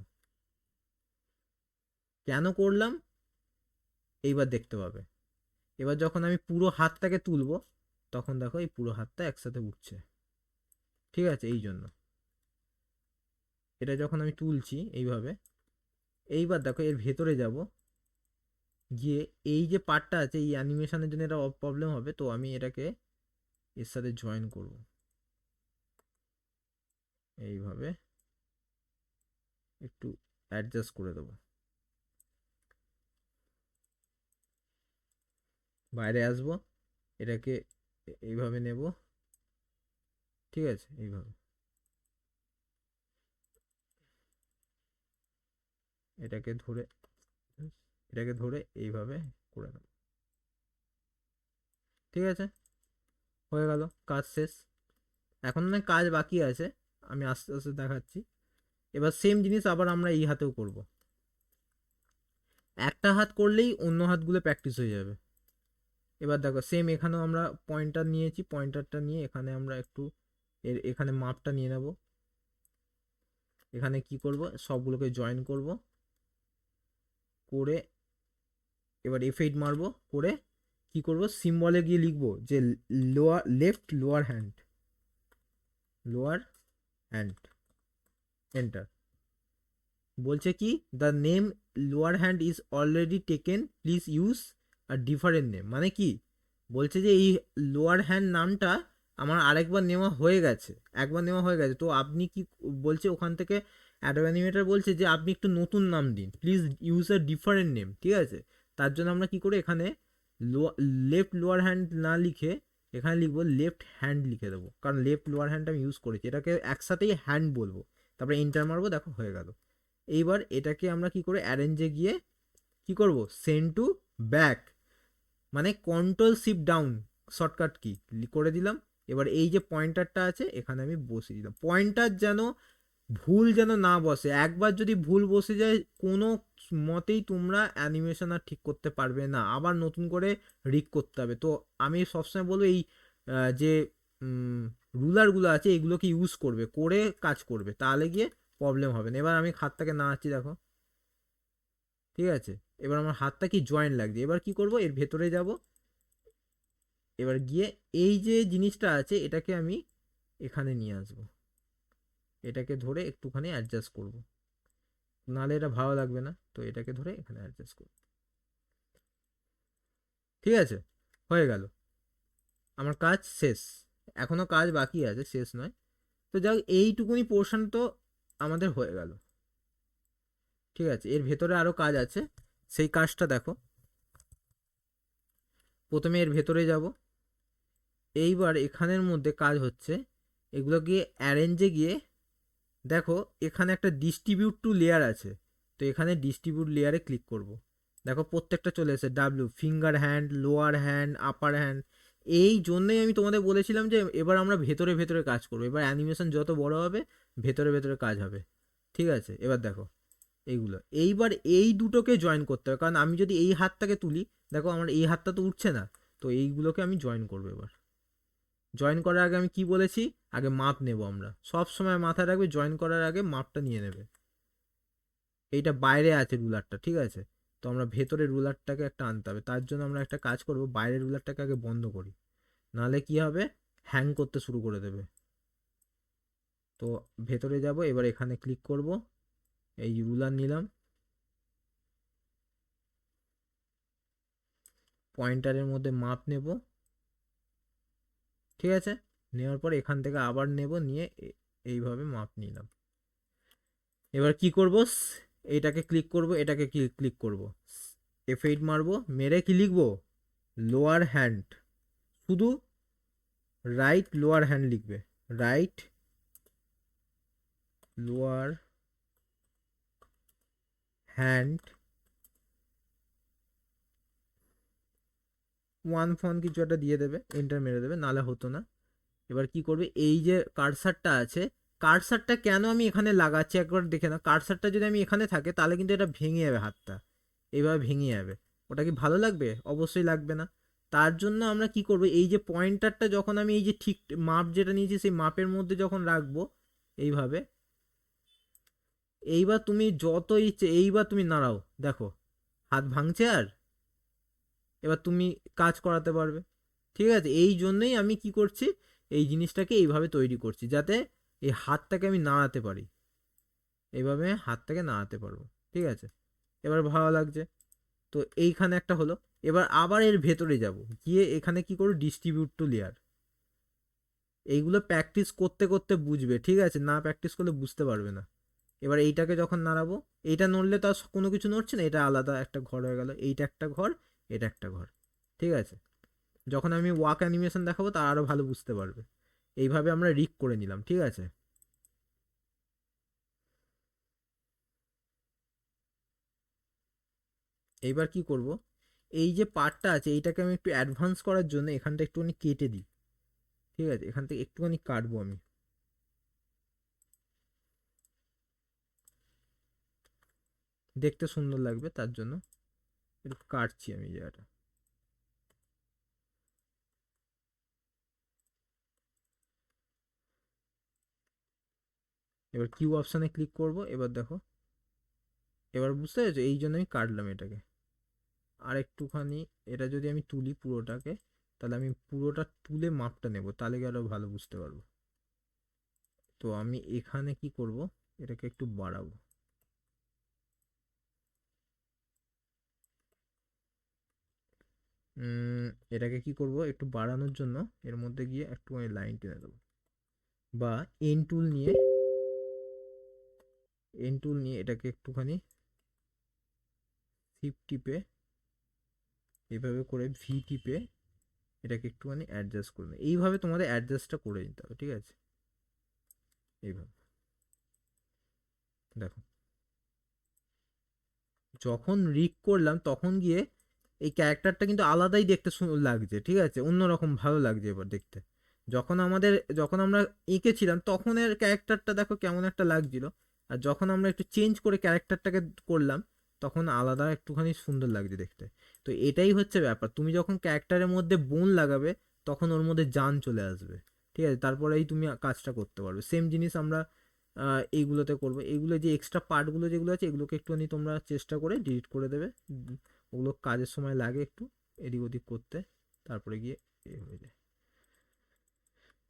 কেন করলাম এইবার দেখতে পাবে। এবার যখন আমি পুরো হাতটাকে তুলবো, তখন দেখো এই পুরো হাতটা একসাথে উঠছে, ঠিক আছে। এই জন্য এটা যখন আমি তুলছি এইভাবে, এইবার দেখো এর ভেতরে যাব, গিয়ে এই যে পার্টটা আছে এই অ্যানিমেশনের জন্য এটা প্রবলেম হবে, তো আমি এটাকে এর সাথে জয়েন করব এইভাবে, একটু অ্যাডজাস্ট করে দেবো। বাইরে আসবো, এটাকে এইভাবে নেব, ঠিক আছে। এইভাবে এটাকে ধরে, এটাকে ধরে এইভাবে করে নেব, ঠিক আছে। হয়ে গেল, কাজ শেষ। এখন না কাজ বাকি আছে, আমি আস্তে আস্তে দেখাচ্ছি। এবার সেম জিনিস আবার আমরা এই হাতেও করব। একটা হাত করলেই অন্য হাতগুলো প্র্যাকটিস হয়ে যাবে। এবার দেখো সেম এখানেও আমরা পয়েন্টার নিয়েছি, পয়েন্টারটা নিয়ে এখানে আমরা একটু এখানে মাপটা নিয়ে নেব। এখানে কি করব, সবগুলোকে জয়েন করব, করে এবার F8 মারবো, করে কি করব, সিম্বলে গিয়ে লিখবো যে lower left lower hand, lower hand, enter. বলছে কি, the name lower hand is already taken, please use a different name. মানে কি বলছে যে এই লোয়ার হ্যান্ড নামটা আমার আরেকবার নেওয়া হয়ে গেছে, একবার নেওয়া হয়ে গেছে, তো আপনি কি বলছে ওখান থেকে অ্যাডোব অ্যানিমেটর বলছে যে আপনি একটু নতুন নাম দিন, please use a different name. ঠিক আছে, তার জন্য আমরা কি করে এখানে লেফট লোয়ার হ্যান্ড না লিখে এখানে লিখবো লেফট হ্যান্ড লিখে দেবো, কারণ লেফট লোয়ার হ্যান্ড আমি ইউজ করেছি, এটাকে একসাথেই হ্যান্ড বলবো, তারপরে এন্টার মারবো, দেখো হয়ে গেল। এইবার এটাকে আমরা কি করে অ্যারেঞ্জে গিয়ে কি করব, সেন্ড টু ব্যাক, মানে control shift down shortcut key করে দিলাম। এবার এই যে পয়েন্টারটা আছে এখানে আমি বসিয়ে দিলাম, পয়েন্টার যেন ভুল যেন না বসে, একবার যদি ভুল বসে যায় কোনো মতেই তোমরা অ্যানিমেশন আর ঠিক করতে পারবে না, আবার নতুন করে রিক করতে হবে। তো আমি সবসময় বলবো এই যে রুলারগুলো আছে এগুলোকে ইউজ করবে, করে কাজ করবে, তাহলে গিয়ে প্রবলেম হবে না। এবার আমি হাতটাকে নাড়াচ্ছি, দেখো ঠিক আছে, এবার আমার হাতটা কি জয়েন্ট লাগছে। এবার কি করব, এর ভেতরে যাব, এবার গিয়ে এই যে জিনিসটা আছে এটাকে আমি এখানে নিয়ে আসবো, এটাকে ধরে একটুখানি অ্যাডজাস্ট করব, নাহলে এটা ভালো লাগবে না, তো এটাকে ধরে এখানে অ্যাডজাস্ট করব। ঠিক আছে, হয়ে গেল, আমার কাজ শেষ। এখনো কাজ বাকি আছে, শেষ নয়। তো যাই হোক, এইটুকুনি পোর্শন তো আমাদের হয়ে গেল। ঠিক আছে, এর ভেতরে আরো কাজ আছে, সেই কাজটা দেখো। প্রথমে এর ভেতরে যাব, এইবার এখানের মধ্যে কাজ হচ্ছে এগুলো গিয়ে অ্যারেঞ্জে গিয়ে দেখো এখানে একটা ডিস্ট্রিবিউট টু লেয়ার আছে, তো এখানে ডিস্ট্রিবিউট লেয়ারে ক্লিক করব। দেখো প্রত্যেকটা চলে এসেছে, W, finger hand, lower hand, upper hand. এই জন্যই আমি তোমাদের বলেছিলাম যে এবার আমরা ভেতরে ভেতরে কাজ করবো, এবার অ্যানিমেশন যত বড় হবে ভেতরে ভেতরে কাজ হবে। ঠিক আছে, এবার দেখো এইগুলো, এইবার এই দুটোকে জয়েন করতে হবে, কারণ আমি যদি এই হাতটাকে তুলি, দেখো আমার এই হাতটা তো উঠছে না, তো এইগুলোকে আমি জয়েন করবো। এবার জয়েন করার আগে আমি কি বলেছি, আগে মাপ নেব, আমরা সব সময় মাথায় রাখবে জয়েন করার আগে মাপটা নিয়ে নেবে। এইটা বাইরে আছে রুলারটা, ঠিক আছে, তো আমরা ভেতরে রুলারটাকে একটা আনতে হবে, তার জন্য আমরা একটা কাজ করব, বাইরের রুলারটাকে আগে বন্ধ করি, নাহলে কি হবে, হ্যাং করতে শুরু করে দেবে। তো ভেতরে যাব, এবার এখানে ক্লিক করব, এই রুলার নিলাম, পয়েন্টারের মধ্যে মাপ নেব। ঠিক আছে, নেওয়ার পর এখান থেকে আবার নেব, নিয়ে এইভাবে মাপ নিলাম। এবার কি করব, এইটাকে ক্লিক করব, এটাকে ক্লিক করব, F8 মারবো, মেরে কি লিখবো, লোয়ার হ্যান্ড, শুধু রাইট লোয়ার হ্যান্ড লিখবে, right lower hand, one phone কিছু একটা দিয়ে দেবে, এন্টার মেরে দেবে, নালে হতো না। এবার কি করবে, এই যে কার্সারটা আছে, কার্সারটা কেন আমি এখানে লাগাচ্ছি একবার দেখে না, কার্সারটা যদি আমি এখানে থাকে তাহলে কিন্তু এটা ভেঙে যাবে, হাতটা এইভাবে ভেঙে যাবে, ওটা কি ভালো লাগবে, অবশ্যই লাগবে না। তার জন্য আমরা কি করব, এই যে পয়েন্টারটা যখন আমি এই যে ঠিক মাপ যেটা নিয়েছি সেই মাপের মধ্যে যখন রাখবো এইভাবে, এইবার তুমি যত ইচ্ছে এইবার তুমি নাড়াও, দেখো হাত ভাঙছে, আর এবার তুমি কাজ করাতে পারবে। ঠিক আছে, এই জন্যই আমি কি করছি, এই জিনিসটাকে এইভাবে তৈরি করছি, যাতে এই হাতটাকে আমি নাড়াতে পারি, এইভাবে হাতটাকে নাড়াতে পারবো। ঠিক আছে, এবার ভালো লাগছে, তো এইখানে একটা হলো। এবার আবার এর ভেতরে যাব, গিয়ে এখানে কি করব, ডিস্ট্রিবিউট টু লেয়ার, এইগুলো প্র্যাকটিস করতে করতে বুঝবে, ঠিক আছে, না প্র্যাকটিস করলে বুঝতে পারবে না। এবার এইটাকে যখন নাড়াবো, এইটা নড়লে তো কোনো কিছু নড়ছে না, এটা আলাদা একটা ঘর হয়ে গেল, এইটা একটা ঘর, এটা একটা ঘর। ঠিক আছে, যখন আমি ওয়াক অ্যানিমেশন দেখাবো তা আরও ভালো বুঝতে পারবে। এইভাবে আমরা রিক করে নিলাম। ঠিক আছে, এইবার কি করব, এই যে পার্টটা আছে এইটাকে আমি একটু অ্যাডভান্স করার জন্য এখানটা একটুখানি কেটে দিই। ঠিক আছে, এখান থেকে একটুখানি কাটবো আমি, দেখতে সুন্দর লাগবে তার জন্য। একটু কাটছি আমি এই জায়গাটা। এবার কিউ অপশানে ক্লিক করব, এবার দেখো, এবার বুঝতে পেরেছো, এই জন্য আমি কাটলাম এটাকে। আর একটুখানি এটা যদি আমি তুলি পুরোটাকে, তাহলে আমি পুরোটা তুলে মাপটা নেব, তাহলে কি আরো ভালো বুঝতে পারবো। তো আমি এখানে কি করব, এটাকে একটু বাড়াবো। এটাকে কি করব, একটু বাড়ানোর জন্য এর মধ্যে গিয়ে একটুখানি লাইন টেনে দেবো, বা এন টুল নিয়ে, এটাকে একটুখানি শিফট টিপে, এভাবে করে ভি টিপে এটাকে একটুখানি অ্যাডজাস্ট করে নেবে। এইভাবে তোমাদের অ্যাডজাস্টটা করে নিতে হবে, ঠিক আছে? এইভাবে দেখো, যখন রিক করলাম তখন গিয়ে এই ক্যারেক্টারটা কিন্তু আলাদাই দেখতে লাগছে, ঠিক আছে, অন্যরকম ভালো লাগছে এবার দেখতে। যখন আমরা এঁকেছিলাম তখন এর ক্যারেক্টারটা দেখো কেমন একটা লাগছিল, আর যখন আমরা একটু চেঞ্জ করে ক্যারেক্টারটাকে করলাম তখন আলাদা একটুখানি সুন্দর লাগছে দেখতে। তো এটাই হচ্ছে ব্যাপার, তুমি যখন ক্যারেক্টারের মধ্যে বোন লাগাবে তখন ওর মধ্যে জান চলে আসবে, ঠিক আছে, তারপরেই তুমি কাজটা করতে পারবে। সেম জিনিস আমরা এইগুলোতে করবো। এইগুলো যে এক্সট্রা পার্টগুলো যেগুলো আছে এগুলোকে একটুখানি তোমরা চেষ্টা করে ডিলিট করে দেবে। ওগুলো কাজের সময় লাগে একটু এদিক ওদিক করতে, তারপরে গিয়ে এ হয়ে যায়,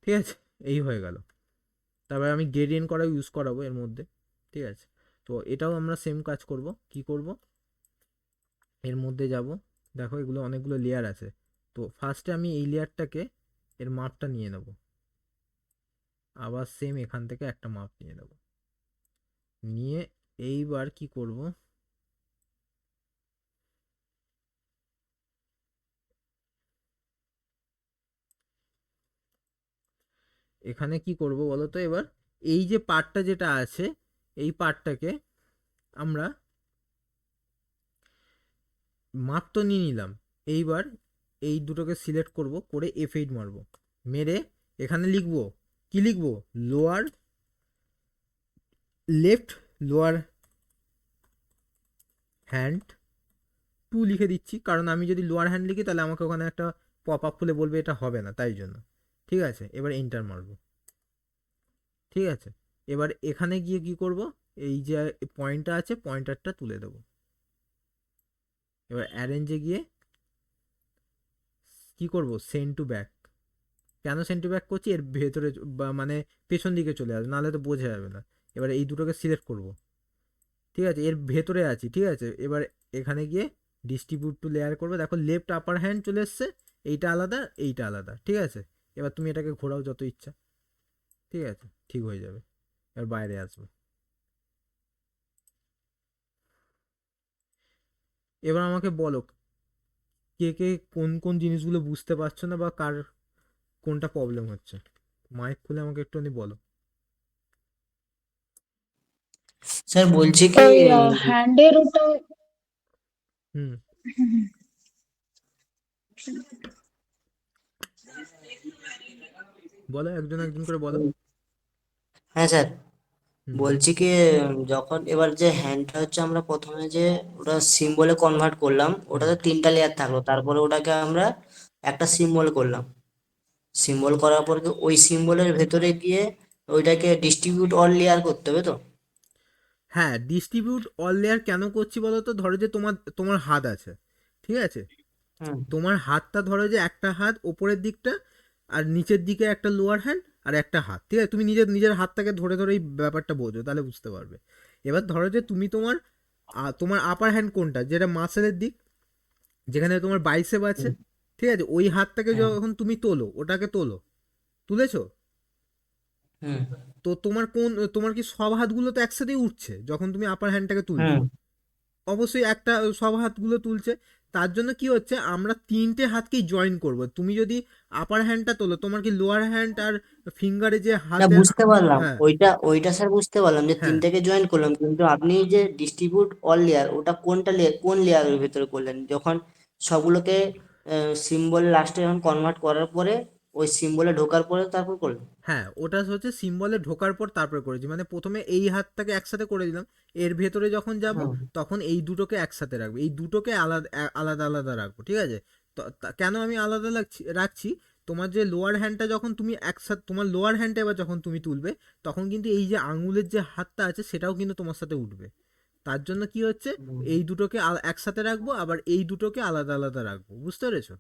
ঠিক আছে? এই হয়ে গেল। তারপরে আমি গ্রেডিয়েন্ট করা ইউজ করাবো এর মধ্যে, ঠিক আছে? তো এটাও আমরা সেম কাজ করব। কি করব, এর মধ্যে যাব, দেখো এগুলো অনেকগুলো লেয়ার আছে। তো ফার্স্টে আমি এই লেয়ারটাকে এর মাপটা নিয়ে নেব, আবার সেম এখান থেকে একটা মাপ নিয়ে নেব, নিয়ে এইবার কি করব, এখানে কি করব বলো তো, এবার এই যে পার্টটা যেটা আছে এই পার্টটাকে আমরা মাপ তো নিয়ে নিলাম। এইবার এই দুটোকে সিলেক্ট করব, করে F8 মারবো, মেরে এখানে লিখব, কি লিখব, লোয়ার লেফট লোয়ার হ্যান্ড 2 লিখে দিচ্ছি, কারণ আমি যদি লোয়ার হ্যান্ড লিখি তাহলে আমাকে ওখানে একটা পপ আপ খুলে বলবে এটা হবে না, তাই জন্য। ঠিক আছে, এবার এন্টার মারবো, ঠিক আছে। এবার এখানে গিয়ে কি করব, এই যে পয়েন্টটা আছে পয়েন্টারটা তুলে দেব। এবার অ্যারেঞ্জে গিয়ে কি করব, সেন্ড টু ব্যাক। কেন সেন্ড টু ব্যাক করছি, এর ভেতরে মানে পেছন দিকে চলে আসবে, নাহলে তো বোঝা যাবে না। এবার এই দুটোকে সিলেক্ট করব, ঠিক আছে, এর ভেতরে আছি, ঠিক আছে। এবার এখানে গিয়ে ডিস্ট্রিবিউট টু লেয়ার করবে, দেখো লেফট আপার হ্যান্ড চলে এসছে, এইটা আলাদা এইটা আলাদা, ঠিক আছে। এবার তুমি এটাকে ঘোরাও যত ইচ্ছা, ঠিক আছে, ঠিক হয়ে যাবে। এবার বাইরে আসবো, এবার আমাকে বলো কে কে কোন কোন জিনিসগুলো বুঝতে পারছো না, বা কার কোনটা প্রবলেম হচ্ছে। মাইক খুলে আমাকে একটুখানি বলো। স্যার বলছি কি ওই হ্যান্ডের ওটা হুম, বলো, একজন একজন করে বলো। হ্যাঁ স্যার হুম, বলো। বলছি কি যখন এবার যে হ্যান্ডটা হচ্ছে আমরা প্রথমে যে ওটা সিম্বলে কনভার্ট করলাম, হুম। ওটাতে 3টা লেয়ার থাকলো, তারপরে ওটাকে আমরা একটা সিম্বল করলাম। সিম্বল করার পর কি ওই সিম্বলের ভেতরে গিয়ে ওইটাকে ডিস্ট্রিবিউট অল লেয়ার করতে হবে তো? হ্যাঁ, ডিস্ট্রিবিউট অল লেয়ার কেন করছি বলো তো, ধরো যে তোমার তোমার হাত আছে, ঠিক আছে, হুম তোমার হাতটা ধরো যে একটা হাত ওপরের দিকটা, আর নিচের দিকে একটা লোয়ার হ্যান্ড আর একটা হাত, ঠিক আছে, তুমি নিজের নিজের হাতটাকে ধরে ধরে এই ব্যাপারটা বোঝো, তাহলে বুঝতে পারবে। এবার ধরো যে তুমি তোমার তোমার আপার হ্যান্ড কোনটা, যেটা মাসেলের দিক, যেখানে তোমার বাইসেপ আছে, হুম ঠিক আছে, ওই হাতটাকে হুম যখন তুমি তোলো, ওটাকে তোলো, তুলেছো, হুম তো তোমার কি সব হাতগুলো তো একসাথেই উঠছে যখন তুমি আপার হ্যান্ডটাকে তুলবে? হুম অবশ্যই একটা সব হাতগুলো তুলছে। তার জন্য কি হচ্ছে, আমরা তিনটে হাতকেই জয়েন করব। তুমি যদি আপার হ্যান্ডটা তোলো, তোমার কি লোয়ার হ্যান্ড আর ফিঙ্গারে যে না হাতে, বুঝতে পারলাম, হ্যাঁ, ওইটা স্যার বুঝতে পারলাম যে হ্যাঁ, তিনটাকে জয়েন করলাম, কিন্তু আপনি যে ডিস্ট্রিবিউট অল লেয়ার ওটা কোনটা লেয়ার, কোন লেয়ারের ভিতরে করলেন যখন সবগুলোকে সিম্বল লাস্টে যখন কনভার্ট করার পরে ওই সিম্বলে ঢোকার পরে তারপর করলে? হ্যাঁ, ওটা হচ্ছে সিম্বলে ঢোকার পর তারপরে করেছি, মানে প্রথমে এই হাতটাকে একসাথে করে দিলাম, এর ভেতরে যখন যাব হুম তখন এই দুটোকে একসাথে রাখবো, এই দুটোকে আলাদা আলাদা আলাদা রাখবো, ঠিক আছে? তো কেন আমি আলাদা রাখছি, তোমার যে লোয়ার হ্যান্ডটা যখন তুমি একসাথে, তোমার লোয়ার হ্যান্ডটা এবার যখন তুমি তুলবে, তখন কিন্তু এই যে আঙুলের যে হাতটা আছে সেটাও কিন্তু তোমার সাথে উঠবে। তার জন্য কি হচ্ছে, হুম। এই দুটোকে একসাথে রাখবো, আবার এই দুটোকে আলাদা আলাদা রাখবো, বুঝতে পেরেছো?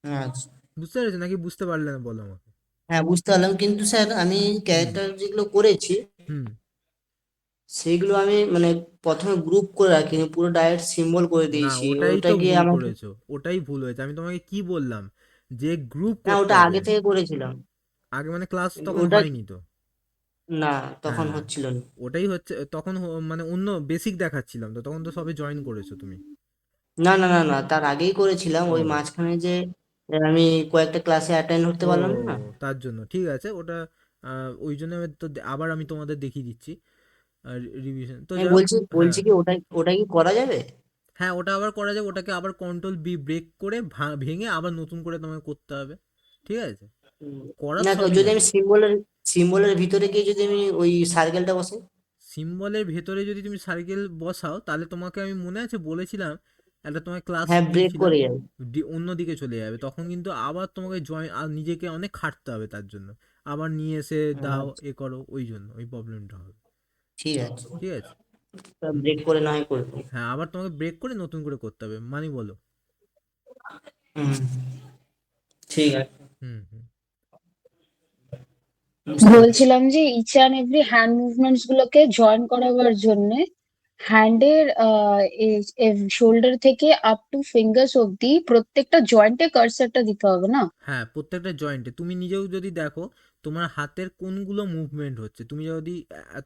আচ্ছা। বুঝতে পেরেছো নাকি বুঝতে পারলে না, বলো আমাকে। হ্যাঁ বুঝতে পারলাম, কিন্তু স্যার আমি হুম। ক্যারেক্টার যেগুলো করেছি হুম। সেইগুলো আমি মানে প্রথমে গ্রুপ করে রাখিনি, পুরো ডাইরেক্ট সিম্বল করে না, দিয়েছি, ওটাই ওটা তো গিয়ে ভুল আমাকে। করেছো, ওটাই ভুল হয়েছে, আমি তোমাকে কি বললাম, যে গ্রুপ না করতে ওটা হবে। আগে থেকে করেছিলাম। আগে মানে ক্লাস তখন ওটা হয়নি তো। না, তখন হ্যাঁ, হচ্ছিল না। ওটাই হচ্ছে তখন মানে অন্য বেসিক দেখাচ্ছিলাম তো, তখন তো সবে জয়েন করেছো তুমি। না না না না, তার আগেই করেছিলাম, ওই ও। মাঝখানে যে আমি কয়েকটা ক্লাসে অ্যাটেন্ড করতে ও, পারলাম না। তার জন্য ঠিক আছে ওটা, ওই জন্য আমি তো আবার আমি তোমাদের দেখিয়ে দিচ্ছি রিভিশন তো, আমি যাই হোক। বলছি হ্যাঁ। বলছি কি ওটা ওটা কি করা যাবে? হ্যাঁ, ওটা আবার করা যাবে, ওটাকে আবার কন্ট্রোল বি ব্রেক করে ভেঙে আবার নতুন করে তোমাকে করতে হবে, ঠিক আছে? উম, করার না সবই যদি আমি যাবে। সিম্বলের ভিতরে গিয়ে যদি আমি ওই সার্কেলটা বসাই। সিম্বলের ভেতরে যদি তুমি সার্কেল বসাও, তাহলে তোমাকে আমি মনে আছে বলেছিলাম, একটা তোমার ক্লাস হ্যাঁ ব্রেক নিয়েছিলাম, করে যাবে। অন্যদিকে চলে যাবে, তখন কিন্তু আবার তোমাকে জয়েন আর নিজেকে অনেক খাটতে হবে তার জন্য, আবার নিয়ে এসে দাও আচ্ছা, এ করো, ওই জন্য ওই প্রবলেমটা হবে, ঠিক আছে, ঠিক আছে? ব্রেক করে না হয় করবো। হ্যাঁ, আবার তোমাকে ব্রেক করে নতুন করে করতে হবে, মানে বলো। হুম, ঠিক আছে, হুম। হুম। বুঝতে পারছি। বলছিলাম যে each and every hand movements গুলোকে জয়েন করাবার জন্য হ্যান্ডের শোল্ডার থেকে আপ টু ফিঙ্গার্স অব্দি প্রত্যেকটা জয়েন্টে কার্সারটা দিতে হবে না? হ্যাঁ, প্রত্যেকটা জয়েন্টে তুমি নিজেও যদি দেখো তোমার হাতের কোনগুলো মুভমেন্ট হচ্ছে, তুমি যদি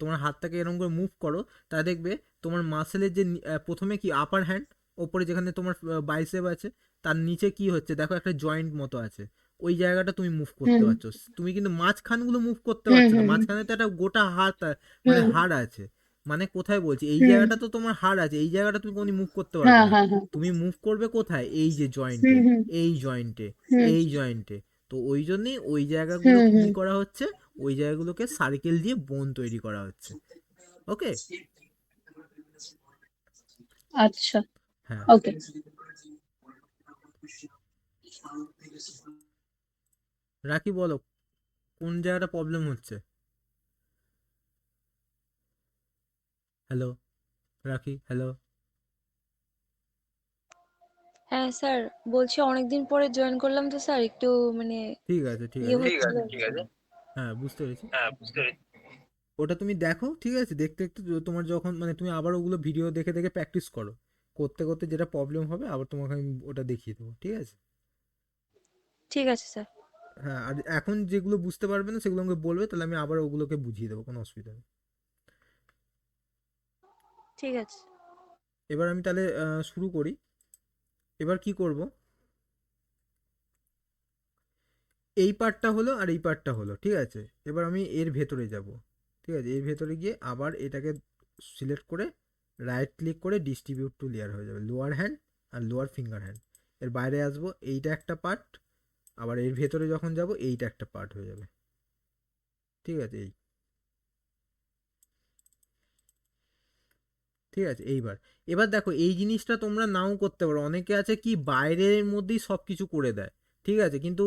তোমার হাতটাকে এরকম করে মুভ করো, তা দেখবে তোমার মাসেলের যে প্রথমে কি আপার হ্যান্ড, ওপরে যেখানে তোমার বাইসেপ আছে, তার নিচে কি হচ্ছে দেখো, একটা জয়েন্ট মতো আছে, ওই জায়গাটা তুমি মুভ করতে হুম পারছো, তুমি কিন্তু মাঝখানগুলো মুভ করতে হুম পারছো না, হুম মাঝখানে তো একটা গোটা হাত মানে হুম হাড় আছে, মানে কোথায় বলছি, এই হুম। জায়গাটা তো তোমার হাড় আছে, এই জায়গাটা তুমি কোনো মুভ করতে পারবে হ্যাঁ না, হ্যাঁ হ্যাঁ। তুমি মুভ করবে কোথায়, এই যে জয়েন্টে, হুম হুম এই জয়েন্টে, হুম এই জয়েন্টে, তো ওই জন্যই ওই হুম জায়গাগুলোকে কি হুম। করা হচ্ছে, ওই জায়গাগুলোকে সার্কেল দিয়ে বোন তৈরি করা হচ্ছে, ওকে? আচ্ছা। হ্যাঁ। ওকে। রাখি, বলো কোন জায়গাটা প্রবলেম হচ্ছে। হ্যালো, রাখি, হ্যালো। হ্যাঁ স্যার, বলছি অনেকদিন পরে জয়েন করলাম তো স্যার, একটু মানে ঠিক আছে, ঠিক ইয়ে আছে। হচ্ছিল আর কি। হ্যাঁ, বুঝতে পেরেছি। ওটা তুমি দেখো, ঠিক আছে, দেখতে দেখতে তোমার যখন মানে তুমি আবার ওগুলো ভিডিও দেখে দেখে প্র্যাকটিস করো, করতে করতে যেটা প্রবলেম হবে আবার তোমাকে আমি ওটা দেখিয়ে দেবো, ঠিক আছে? ঠিক আছে স্যার। হ্যাঁ, আর এখন যেগুলো বুঝতে পারবে না সেগুলো আমাকে বলবে, তাহলে আমি আবার ওগুলোকে বুঝিয়ে দেবো, কোনো অসুবিধা নেই। ঠিক আছে। এবার আমি তাহলে শুরু করি। এবার কি করব, এই পার্টটা হলো আর এই পার্টটা হলো, ঠিক আছে? এবার আমি এর ভেতরে যাব, ঠিক আছে? এর ভেতরে গিয়ে আবার এটাকে সিলেক্ট করে রাইট ক্লিক করে ডিস্ট্রিবিউট টু লেয়ার হয়ে যাবে, লোয়ার হ্যান্ড আর লোয়ার ফিঙ্গার হ্যান্ড, এর বাইরে আসবো, এইটা একটা পার্ট, আবার এর ভেতরে যখন যাব এইটা একটা পার্ট হয়ে যাবে, ঠিক আছে? ঠিক আছে, এইবার এবার দেখো এই জিনিসটা তোমরা নাও করতে পারো, অনেকে আছে কি বাইরের মধ্যেই সব কিছু করে দেয়, ঠিক আছে? কিন্তু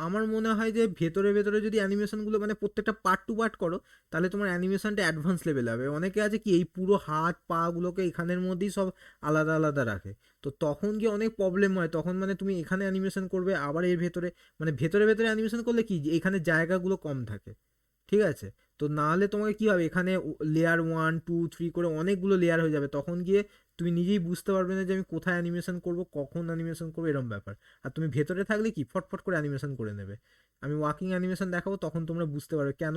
আমার মনে হয় যে ভেতরে ভেতরে যদি অ্যানিমেশনগুলো মানে প্রত্যেকটা পার্ট টু পার্ট করো, তাহলে তোমার অ্যানিমেশনটা অ্যাডভান্স লেভেল হবে। অনেকে আছে কি এই পুরো হাত পা গুলোকে এখানের মধ্যেই সব আলাদা আলাদা রাখে, তো তখন গিয়ে অনেক প্রবলেম হয়, তখন মানে তুমি এখানে অ্যানিমেশন করবে আবার এর ভেতরে, মানে ভেতরে ভেতরে অ্যানিমেশন করলে কি যে এখানে জায়গাগুলো কম থাকে, ঠিক আছে? তো না হলে তোমাকে কি হবে, এখানে লেয়ার 1 2 3 করে অনেকগুলো লেয়ার হয়ে যাবে, তখন গিয়ে তুমি নিজেই বুঝতে পারবে না যে আমি কোথায় অ্যানিমেশন করব, কখন অ্যানিমেশন করবো, এরকম ব্যাপার। আর তুমি ভেতরে থাকলে কি ফটফট করে অ্যানিমেশন করে নেবে, আমি ওয়াকিং অ্যানিমেশন দেখাবো, তখন তোমরা বুঝতে পারবে কেন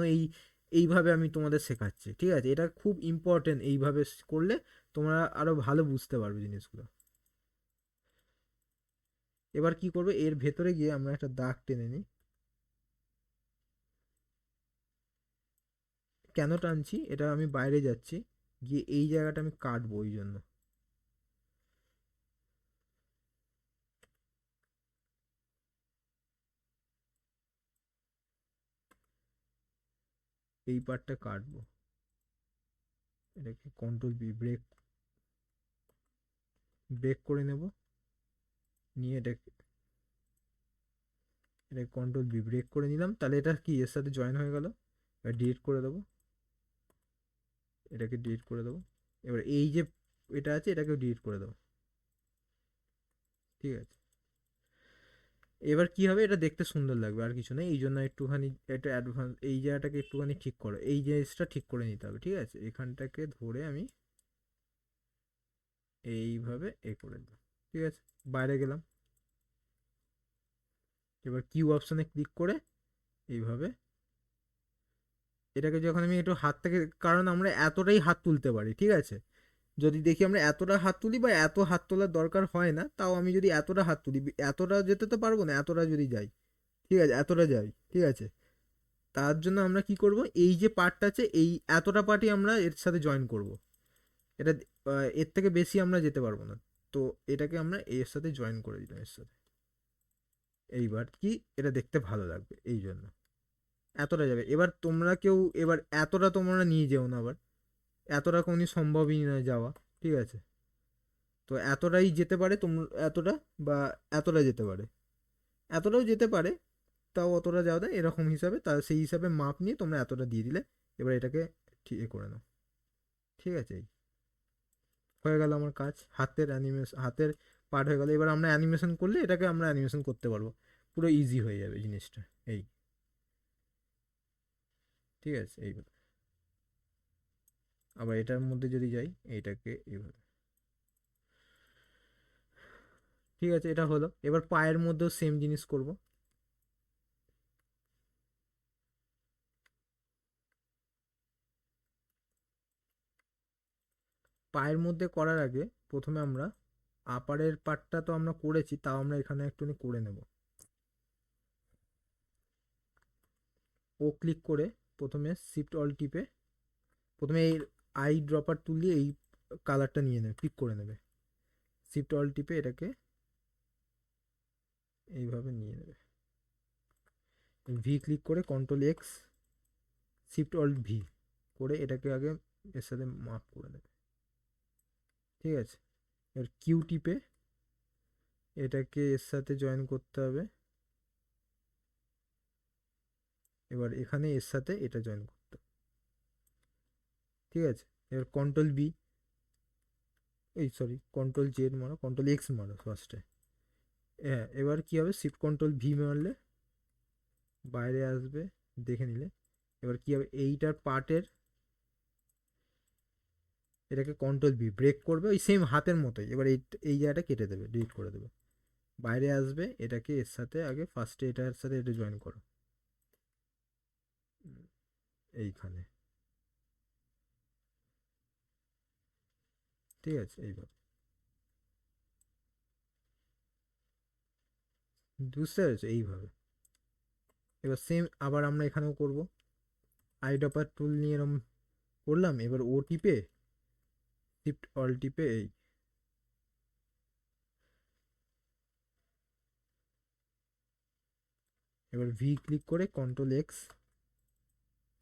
এইভাবে আমি তোমাদের শেখাচ্ছি, ঠিক আছে? এটা খুব ইম্পর্টেন্ট, এইভাবে করলে তোমরা আরো ভালো বুঝতে পারবে জিনিসগুলো। এবার কি করবে, এর ভেতরে গিয়ে আমরা একটা দাগ টেনে নিই, কেন টানছি, এটা আমি বাইরে যাচ্ছি, গিয়ে এই জায়গাটা আমি কাটবো, ওই জন্য। এই পার্টটা কাটবো, এটাকে কন্ট্রোল বি ব্রেক ব্রেক করে নেব, নিয়ে এটাকে কন্ট্রোল বি ব্রেক করে নিলাম। তাহলে এটা কি এর সাথে জয়েন হয়ে গেল। এবার ডিলিট করে দেবো, এটাকে ডিলিট করে দেবো। এবার এই যে এটা আছে এটাকেও ডিলিট করে দেবো, ঠিক আছে। এবার কি হবে, এটা দেখতে সুন্দর লাগবে, আর কিছু নেই। এই জন্য একটুখানি এটা অ্যাডভান্স, এই জায়গাটাকে একটুখানি ঠিক করো, এই জিনিসটা ঠিক করে নিতে হবে, ঠিক আছে। এখানটাকে ধরে আমি এইভাবে করে দিলাম, ঠিক আছে। বাইরে গেলাম, এবার কিউ অপশানে ক্লিক করে এইভাবে এটাকে যখন আমি একটু হাত থেকে, কারণ আমরা এতটাই হাত তুলতে পারি, ঠিক আছে। যদি দেখি আমরা এতটা হাত তুলি বা এত হাত তোলার দরকার হয় না, তাও আমি যদি এতটা হাত তুলি, এতটা যেতে তো পারবো না, এতটা যদি যাই, ঠিক আছে, এতটা যাই, ঠিক আছে। তার জন্য আমরা কি করব, এই যে পার্টটা আছে এই এতটা পার্টই আমরা এর সাথে জয়েন করব। এটা এর থেকে বেশি আমরা যেতে পারবো না, তো এটাকে আমরা এর সাথে জয়েন করে দিলাম, এর সাথে। এইবার কি এটা দেখতে ভালো লাগবে, এই জন্য এতটা যাবে। এবার তোমরা কেউ এবার এতটা তোমরা নিয়ে যেও না, আবার এতটা কোনো সম্ভবই না যাওয়া, ঠিক আছে। তো এতটাই যেতে পারে তোমরা, এতটা বা এতটা যেতে পারে, এতটাও যেতে পারে, তাও অতটা যাও না এরকম হিসাবে, তা সেই হিসাবে মাপ নিয়ে তোমরা এতটা দিয়ে দিলে। এবার এটাকে ঠিক করে নাও, ঠিক আছে। এই হয়ে গেল আমার কাজ, হাতের অ্যানিমেশন, হাতের পার্ট হয়ে গেল। এবার আমরা অ্যানিমেশন করলে এটাকে আমরা অ্যানিমেশন করতে পারবো, পুরো ইজি হয়ে যাবে জিনিসটা, এই, ঠিক আছে। এইভাবে আবার এটার মধ্যে যদি যাই, এইটাকে এইভাবে, ঠিক আছে। এটা হলো। এবার পায়ের মধ্যেও সেম জিনিস করব। পায়ের মধ্যে করার আগে প্রথমে আমরা আপারের পার্টটা তো আমরা করেছি, তাও আমরা এখানে একটুখানি করে নেব। ও ক্লিক করে প্রথমে শিফট অল টিপে প্রথমে এই আই ড্রপার টুল দিয়ে এই কালারটা নিয়ে নেবে, পিক করে নেবে। শিফট অল টিপে এটাকে এইভাবে নিয়ে নেবে, ভি ক্লিক করে control x shift all V করে এটাকে আগে এর সাথে মাপ করে নেবে, ঠিক আছে। এবার কিউ টিপে এটাকে এর সাথে জয়েন করতে হবে। এবার এখানে এর সাথে এটা জয়েন করতে হবে, ঠিক আছে। এবার কন্ট্রোল বি, এই সরি কন্ট্রোল জেড মারো, কন্ট্রোল এক্স মারো ফার্স্টে। হ্যাঁ, এবার কি হবে, শিফট কন্ট্রোল ভি মারলে বাইরে আসবে, দেখে নিলে। এবার কি হবে, এইটার পার্টের এটাকে কন্ট্রোল বি ব্রেক করবে, ওই সেম হাতের মতোই। এবার এই জায়গাটা কেটে দেবে, ডিলিট করে দেবে। বাইরে আসবে, এটাকে এর সাথে আগে ফার্স্টে এটার সাথে এটা জয়েন করো, এইখানে, ঠিক আছে। এইভাবে বুঝতে পেরেছো, এইভাবে। এবার সেম আবার আমরা এখানেও করব, আই ড্রপার টুল নিয়ে এরম করলাম। এবার ও টিপে শিফট অল টিপে এই এবার ভি ক্লিক করে control x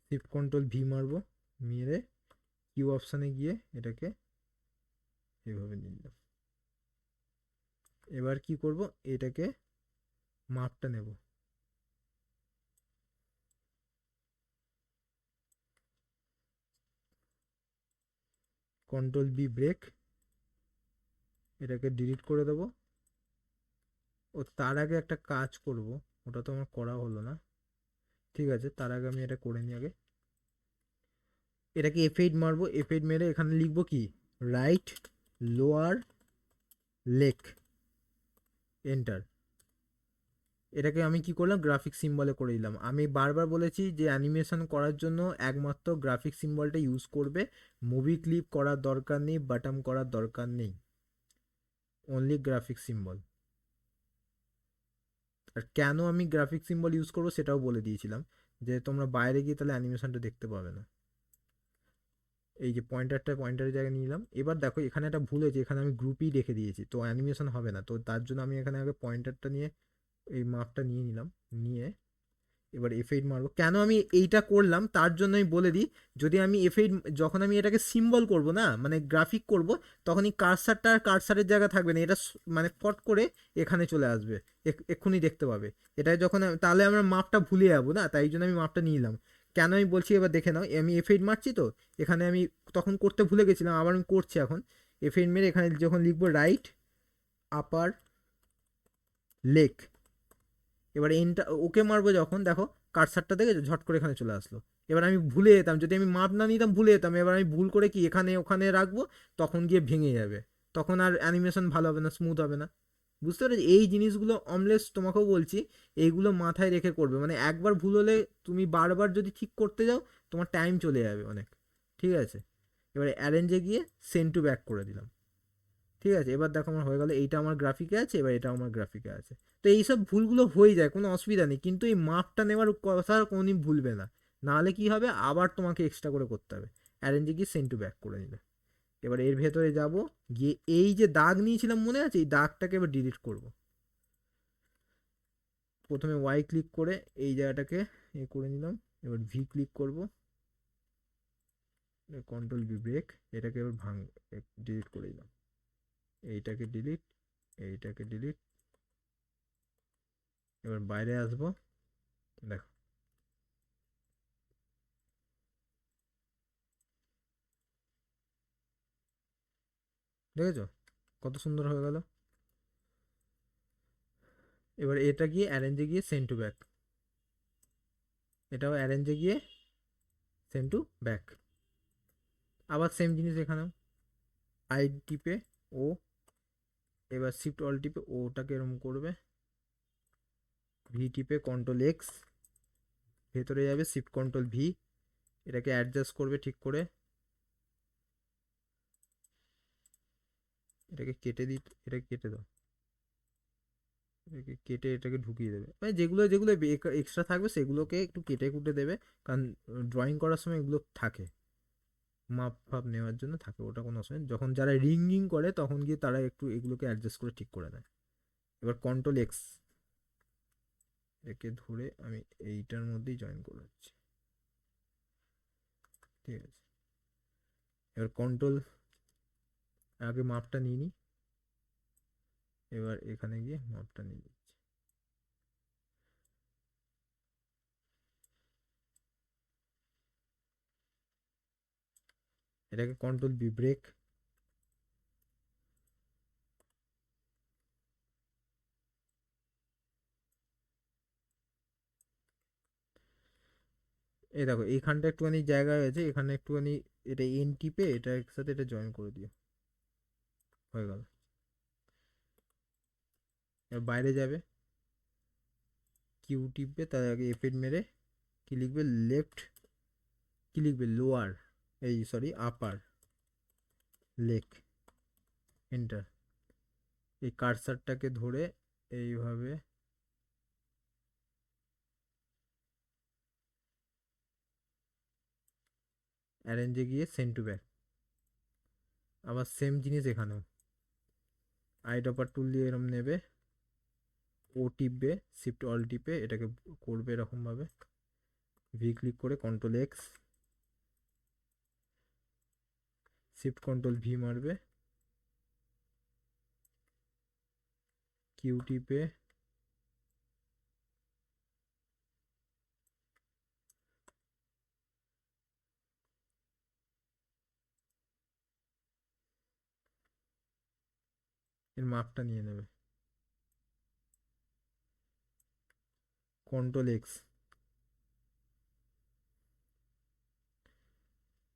shift control V মারবো, মেরে কিউ অপশানে গিয়ে এটাকে এভাবে নিয়ে নিলাম। এবার কি করব, এটাকে মাপটা নেব, কন্ট্রোল বি ব্রেক, এটাকে ডিলিট করে দেবো। ও তার আগে একটা কাজ করব, ওটা তো আমার করা হলো না, ঠিক আছে। তার আগে আমি এটা করে নিই আগে। এটাকে এফ8 মারবো, এফ8 মেরে এখানে লিখবো কি, রাইট লোয়ার লেক, এন্টার। এটাকে আমি কি করলাম, গ্রাফিক সিম্বলে করে দিলাম। আমি বারবার বলেছি যে অ্যানিমেশন করার জন্য একমাত্র গ্রাফিক সিম্বলটা ইউজ করবে, মুভি ক্লিপ করার দরকার নেই, বাটন করার দরকার নেই, অনলি গ্রাফিক সিম্বল। আর কেন আমি গ্রাফিক সিম্বল ইউজ করবো সেটাও বলে দিয়েছিলাম, যে তোমরা বাইরে গিয়ে তাহলে অ্যানিমেশনটা দেখতে পাবে না। এই যে পয়েন্টারের জায়গায় নিয়ে নিলাম। এবার দেখো এখানে একটা ভুল হয়েছে, এখানে আমি গ্রুপই রেখে দিয়েছি, তো অ্যানিমেশন হবে না। তো তার জন্য আমি এখানে আগে পয়েন্টারটা নিয়ে এই মাপটা নিয়ে নিলাম, নিয়ে এবার F8 মারবো। কেন আমি এইটা করলাম তার জন্য আমি বলে দিই, যদি আমি F8 যখন আমি এটাকে সিম্বল করব না, মানে গ্রাফিক করব, তখনই কার্সারটা আর কার্সারের জায়গা থাকবে না, এটা মানে ফট করে এখানে চলে আসবে, এক্ষুনি দেখতে পাবে। এটা যখন তাহলে আমরা মাপটা ভুলে যাবো না, তাই জন্য আমি মাপটা নিয়ে নিলাম। কেন আমি বলছি এবার দেখে নাও, আমি F8 মারছি তো, এখানে আমি তখন করতে ভুলে গেছিলাম, আবার আমি করছি এখন। F8 মেরে এখানে যখন লিখবো রাইট আপার লেক, এবার এনটা ওকে মারবো যখন, দেখো কার্সারটা দেখে ঝট করে এখানে চলে আসলো। এবার আমি ভুলে যেতাম, যদি আমি মাপ না নিতাম ভুলে যেতাম, এবার আমি ভুল করে কি এখানে ওখানে রাখবো, তখন গিয়ে ভেঙে যাবে, তখন আর অ্যানিমেশন ভালো হবে না, স্মুথ হবে না। বুঝতে পেরেছি? এই জিনিসগুলো অমলেস তোমাকেও বলছি, এইগুলো মাথায় রেখে করবে, মানে একবার ভুল হলে তুমি বারবার যদি ঠিক করতে যাও তোমার টাইম চলে যাবে অনেক। ঠিক আছে, এবারে অ্যারেঞ্জে গিয়ে সেন্ড টু ব্যাক করে দিলাম। ঠিক আছে, এবার দেখো আমার হয়ে গেল, এইটা আমার গ্রাফিকে আছে, এবার এটা আমার গ্রাফিকে আছে। তো এইসব ভুলগুলো হয়ে যায়, কোনো অসুবিধা নেই, কিন্তু এই মাপটা নেওয়ার কথা কোনোদিন ভুলবে না, নাহলে কি হবে, আবার তোমাকে এক্সট্রা করে করতে হবে। অ্যারেঞ্জে গিয়ে সেন্ড টু ব্যাক করে নিলে, এবার এর ভেতরে যাব, গিয়ে এই যে দাগ নিয়েছিলাম মনে আছে, এই দাগটাকে এবার ডিলিট করব। প্রথমে ওয়াই ক্লিক করে এই জায়গাটাকে এ করে নিলাম, এবার ভি ক্লিক করব, কন্ট্রোল ভি ব্রেক, এটাকে এবার ডিলিট করে দিলাম, এইটাকে ডিলিট, এইটাকে ডিলিট। এবার বাইরে আসবো, দেখো দেখেছো কত সুন্দর হয়ে গেল। এবার এটা গিয়ে অ্যারেঞ্জে গিয়ে সেন্ড টু ব্যাক, এটাও অ্যারেঞ্জে গিয়ে সেন্ড টু ব্যাক। আবার সেম জিনিস এখানেও, আই টিপে ও, এবার শিফট অল টিপে ওটাকে এরকম করবে, ভি টিপে কন্ট্রোল এক্স, ভেতরে যাবে শিফট কন্ট্রোল ভি, এটাকে অ্যাডজাস্ট করবে ঠিক করে, এটাকে কেটে দিই, এটাকে কেটে দাও, এটাকে কেটে এটাকে ঢুকিয়ে দেবে, মানে যেগুলো যেগুলো এক্সট্রা থাকবে সেগুলোকে একটু কেটে কুটে দেবে, কারণ ড্রয়িং করার সময় এগুলো থাকে, মাপ ফাপ নেওয়ার জন্য থাকে, ওটা কোনো অসুবিধা নেই। যখন যারা রিং করে তখন গিয়ে তারা একটু এগুলোকে অ্যাডজাস্ট করে ঠিক করে দেয়। এবার কন্ট্রোল এক্স, একে ধরে আমি এইটার মধ্যেই জয়েন করে দিচ্ছি। ঠিক আছে, এবার কন্ট্রোল, আগে মাপটা নিয়ে নিই, এবার এখানে গিয়ে মাপটা নিয়ে নিচ্ছি। এটাকে কন্ট্রোল বি ব্রেক, এই দেখো এইখানটা একটুখানি জায়গা হয়েছে, এখানে একটুখানি এটা এন টিপে এটা একসাথে এটা জয়েন করে দিও, হয়ে গেল। এবার বাইরে যাবে, কিউ টিপবে, তার আগে এফেড মেরে কি লিখবে, লেফট, কি লিখবে, লোয়ার, এই সরি আপার লেক, এন্টার। এই কার্সারটাকে ধরে এইভাবে অ্যারেঞ্জে গিয়ে সেন্ড টু ব্যাক, আবার সেম জিনিস এখানেও, আই ডপার টুল দিয়ে এরম নেবে, ও টিপবে, শিফট অল টিপে এটাকে করবে এরকমভাবে, ভি ক্লিক করে control x, shift control V মারবে, কিউ টিপে এর মাপটা নিয়ে নেবে, কন্ট্রোল এক্স,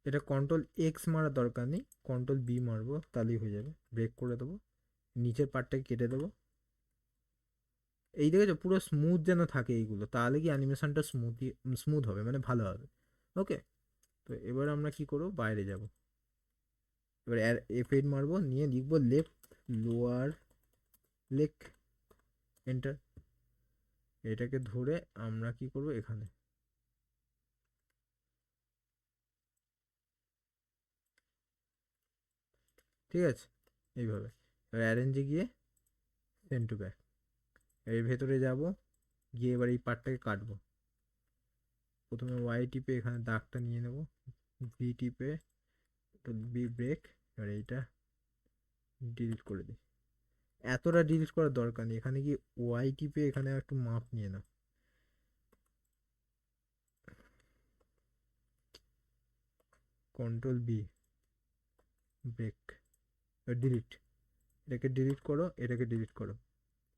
এটা কন্ট্রোল এক্স মারার দরকার নেই, কন্ট্রোল বি মারবো তাহলেই হয়ে যাবে, ব্রেক করে দেবো, নিচের পার্টটাকে কেটে দেবো। এই দেখেছো পুরো স্মুথ যেন থাকে এইগুলো, তাহলে কি অ্যানিমেশনটা স্মুথ হবে, মানে ভালো হবে। ওকে, তো এবার আমরা কি করবো, বাইরে যাব, এবার এফ8 মারবো, নিয়ে লিখবো লেফট লোয়ার লেক, এন্টার। এটাকে ধরে আমরা কি করব, এখানে ঠিক আছে, এইভাবে। এবার অ্যারেঞ্জে গিয়ে সেন্ড টু ব্যাক, এর ভেতরে যাব, গিয়ে এবার এই পার্টটাকে কাটবো, প্রথমে ওয়াই টিপে এখানে দাগটা নিয়ে নেব, ভি টিপে বি ব্রেক, এবার এইটা ডিলিট করে দিই। এতটা ডিলিট করার দরকার নেই, এখানে কি ওয়াই টিপে এখানে একটু মাপ নিয়ে নাও, কন্ট্রোল বি ব্রেক, ডিলিট। এটাকে ডিলিট করো, এটাকে ডিলিট করো,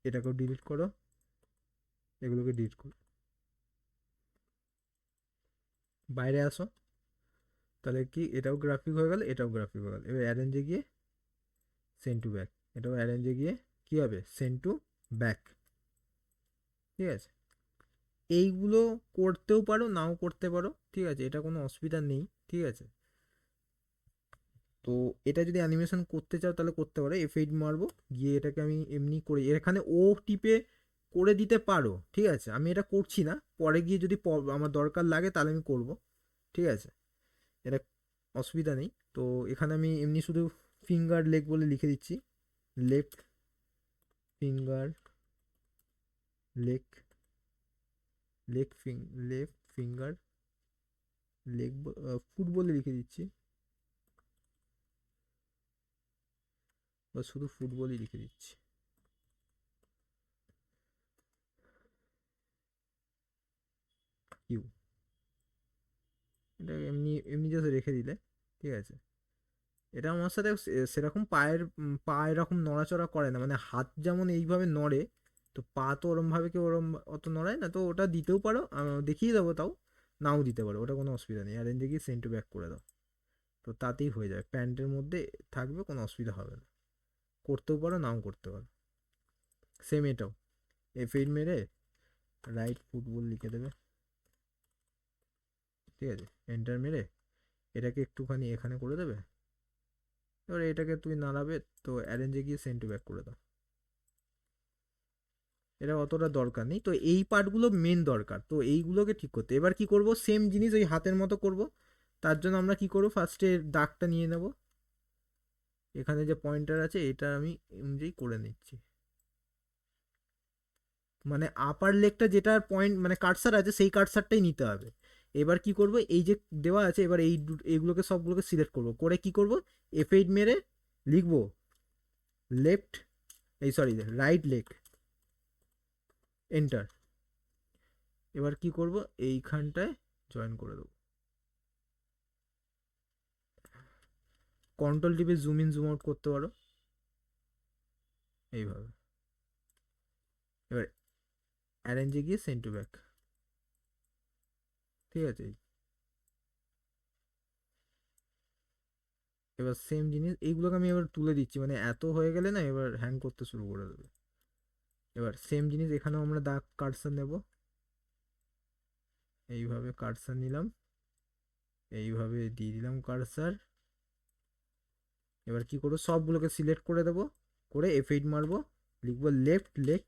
এটাকেও ডিলিট করো, এগুলোকে ডিলিট করো, বাইরে আসো। তাহলে কি এটাও গ্রাফিক হয়ে গেল, এটাও গ্রাফিক হয়ে গেল। এবার অ্যারেঞ্জে গিয়ে সেন্ড টু ব্যাক, এটাও অ্যারেঞ্জে গিয়ে কি হবে, সেন্ড টু ব্যাক। ঠিক আছে, এইগুলো করতেও পারো, নাও করতে পারো, ঠিক আছে, এটা কোনো অসুবিধা নেই। ঠিক আছে, তো এটা যদি অ্যানিমেশন করতে চাও তাহলে করতে পারো। F8 মারবো, গিয়ে এটাকে আমি এমনি করে এখানে ও টিপে করে দিতে পারো। ঠিক আছে, আমি এটা করছি না, পরে গিয়ে যদি আমার দরকার লাগে তাহলে আমি করব। ঠিক আছে, এটা অসুবিধা নেই। তো এখানে আমি এমনি শুধু ফিঙ্গার লেগ বলে লিখে দিচ্ছি, left finger leg, left finger leg, foot বলে লিখে দিচ্ছি, বা শুধু ফুটবলই লিখে দিচ্ছি। ইউ, এটা এমনি এমনি জাস্ট রেখে দিলে। ঠিক আছে, এটা আমার সাথে সেরকম পা এরকম নড়াচড়া করে না, মানে হাত যেমন এইভাবে নড়ে, তো পা তো ওরমভাবে কেউ ওরম অত নড়ায় না। তো ওটা দিতেও পারো, দেখিয়ে দেবো, তাও নাও দিতে পারো, ওটা কোনো অসুবিধা নেই। অ্যারেঞ্জে গিয়ে সেন্ড টু ব্যাক করে দাও, তো তাতেই হয়ে যাবে, প্যান্টের মধ্যে থাকবে, কোনো অসুবিধা হবে না। করতেও পারো, নাও করতে পারো। সেম এটাও F8 মেরে রাইট ফুটবল লিখে দেবে। ঠিক আছে, এন্টার মেরে এটাকে একটুখানি এখানে করে দেবে। এবার এটাকে তুমি নাড়াবে, তো অ্যারেঞ্জে গিয়ে সেন্ড টু ব্যাক করে দাও। এটা অতটা দরকার নেই, তো এই পার্টগুলো মেন দরকার, তো এইগুলোকে ঠিক করতে। এবার কি করব, সেম জিনিস ওই হাতের মতো করব। তার জন্য আমরা কি করব, ফার্স্টে দাগটা নিয়ে নেব, এখানে যে পয়েন্টার আছে এটা আমি অনুযায়ী করে নিচ্ছি, মানে আপার লেগটা যেটার পয়েন্ট মানে কার্সার আছে সেই কার্সারটাই নিতে হবে। এবার কি করব, এই যে দেওয়া আছে, এবার এইগুলোকে সবগুলোকে সিলেক্ট করব, করে কি করব, F8 মেরে লিখব লেফট, এই সরি রাইট লেগ, এন্টার। এবার কি করব, এইখানটায় জয়েন করে দেবো, কন্ট্রোল টিপে জুম ইন জুম আউট করতে পারো এইভাবে। এবার অ্যারেঞ্জে গিয়ে সেন্ড টু ব্যাক। ঠিক আছে, এবার সেম জিনিস এইগুলোকে আমি এবার তুলে দিচ্ছি, মানে এত হয়ে গেলে না এবার হ্যাং করতে শুরু করে দেবে। এবার সেম জিনিস এখানেও আমরা দাগ কার্সার নেব, এইভাবে কার্সার নিলাম, এইভাবে দিয়ে দিলাম কার্সার। এবার কি করবো, সবগুলোকে সিলেক্ট করে দেবো, করে F8 মারবো, লিখবো লেফট লেগ,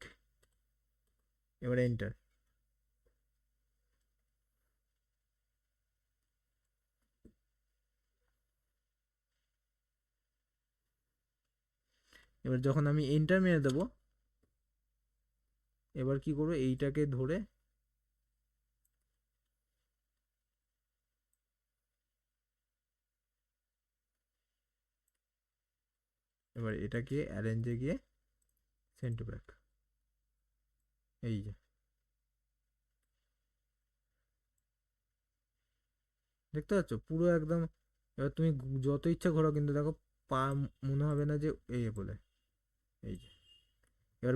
এবার এন্টার। এবার যখন আমি এন্টার মেরে দেবো, এবার কি করবো, এইটাকে ধরে এবার এটাকে অ্যারেঞ্জে গিয়ে সেন্ড টু ব্যাক, এই যে দেখতে পাচ্ছ পুরো একদম। এবার তুমি যত ইচ্ছা ঘোরাও, কিন্তু দেখো পা মনে হবে না যে এই বলে, এই যে। এবার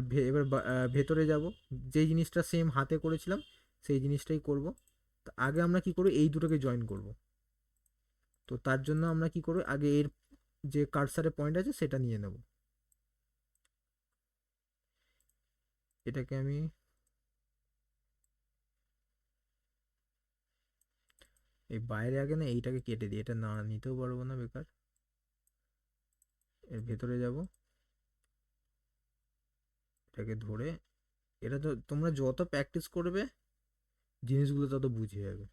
ভেতরে যাব, যেই জিনিসটা সেম হাতে করেছিলাম সেই জিনিসটাই করব। তো আগে আমরা কি করব, এই দুটোকে জয়েন করব। তো তার জন্য আমরা কি করব, আগে এর যে কার্সারে পয়েন্ট আছে সেটা নিয়ে নেব, এটাকে আমি এই বাইরে আগে না এইটাকে কেটে দিই, এটা না নিতেও পারবো না বেকার। এর ভেতরে যাব, এটাকে ধরে, এটা তো তোমরা যত প্র্যাকটিস করবে জিনিসগুলো তত বুঝে যাবে।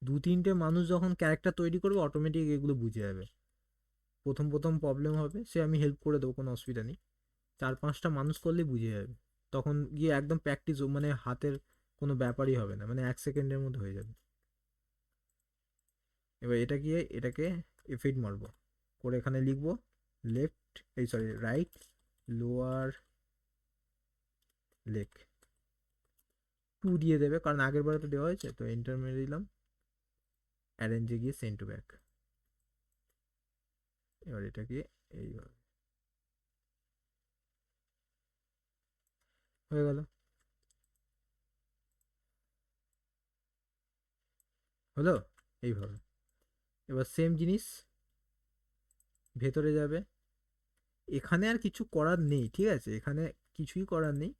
দু তিনটে মানুষ যখন ক্যারেক্টার তৈরি করবে অটোমেটিক এগুলো বুঝে যাবে। প্রথম প্রথম প্রবলেম হবে, সে আমি হেল্প করে দেবো, কোনো অসুবিধা নেই। 4-5টা মানুষ করলেই বুঝে যাবে। তখন গিয়ে একদম প্র্যাকটিস, মানে হাতের কোনো ব্যাপারই হবে না, মানে 1 সেকেন্ডের মধ্যে হয়ে যাবে। এবার এটা গিয়ে এটাকে এফেক্ট মারবো, করে এখানে লিখবো লেফট, এই সরি রাইট লোয়ার লেগ 2 দিয়ে দেবে, কারণ আগের বারে তো দেওয়া হয়েছে। তো এন্টার মেরে দিলাম, অ্যারেঞ্জে গিয়ে সেন্ড টু ব্যাক। এবার এটাকে এইভাবে হয়ে গেল, হলো এইভাবে। এবার সেম জিনিস ভেতরে যাবে, এখানে আর কিছু করার নেই, ঠিক আছে, এখানে কিছুই করার নেই।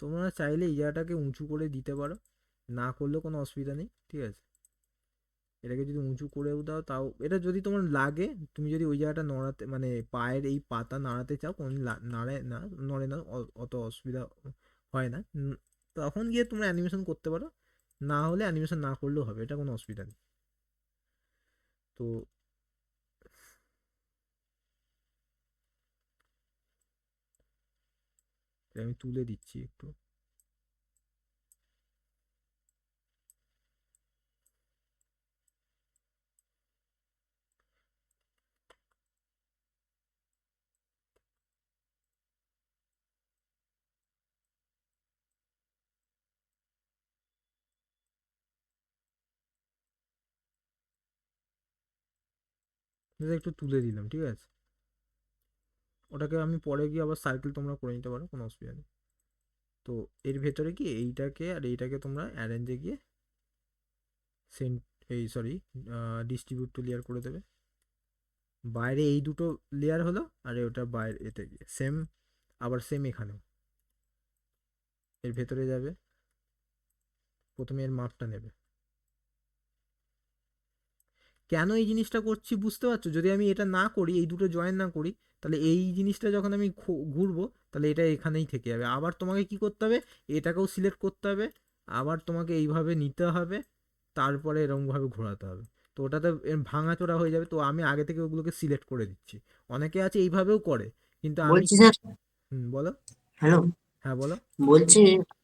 তোমরা চাইলে এই জায়গাটাকে উঁচু করে দিতে পারো, না করলেও কোনো অসুবিধা নেই, ঠিক আছে। এটাকে যদি উঁচু করেও দাও তাও, এটা যদি তোমার লাগে, তুমি যদি ওই জায়গাটা নড়াতে, মানে পায়ের এই পাতা নাড়াতে চাও, কোনো নাড়ে না, নড়ে না, অত অসুবিধা হয় না, তখন গিয়ে তোমরা অ্যানিমেশন করতে পারো, না হলে অ্যানিমেশন না করলেও হবে, এটা কোনো অসুবিধা নেই। তো এটা আমি তুলে দিচ্ছি একটু। এটা একটু তুলে দিলাম, ঠিক আছে। ওটাকে আমি পরে গিয়ে আবার সার্কেল তোমরা করে নিতে পারো, কোনো অসুবিধা নেই। তো এর ভেতরে কি এইটাকে আর এইটাকে তোমরা অ্যারেঞ্জে গিয়ে সেন্ট, এই সরি ডিস্ট্রিবিউট টু লেয়ার করে দেবে। বাইরে এই দুটো লেয়ার হলো, আর ওটা বাইরে এতে গিয়ে সেম, আবার সেম এখানেও এর ভেতরে যাবে, প্রথমে এর মাপটা নেবে। কেন এই জিনিসটা করছি বুঝতে পারছো? যদি আমি এটা না করি, এই দুটো জয়েন না করি, তাহলে এই জিনিসটা যখন আমি ঘুরবো, তাহলে এটা এখানেই থেকে যাবে। আবার তোমাকে কি করতে হবে, এটাকেও সিলেক্ট করতে হবে, আবার তোমাকে এইভাবে নিতে হবে, তারপরে এরকমভাবে ঘোরাতে হবে। তো ওটাতে ভাঙাচোরা হয়ে যাবে। তো আমি আগে থেকে ওগুলোকে সিলেক্ট করে দিচ্ছি। অনেকে আছে এইভাবেও করে, কিন্তু আমি বলছি স্যার, বলো। হ্যালো, হ্যাঁ বলো। বলছি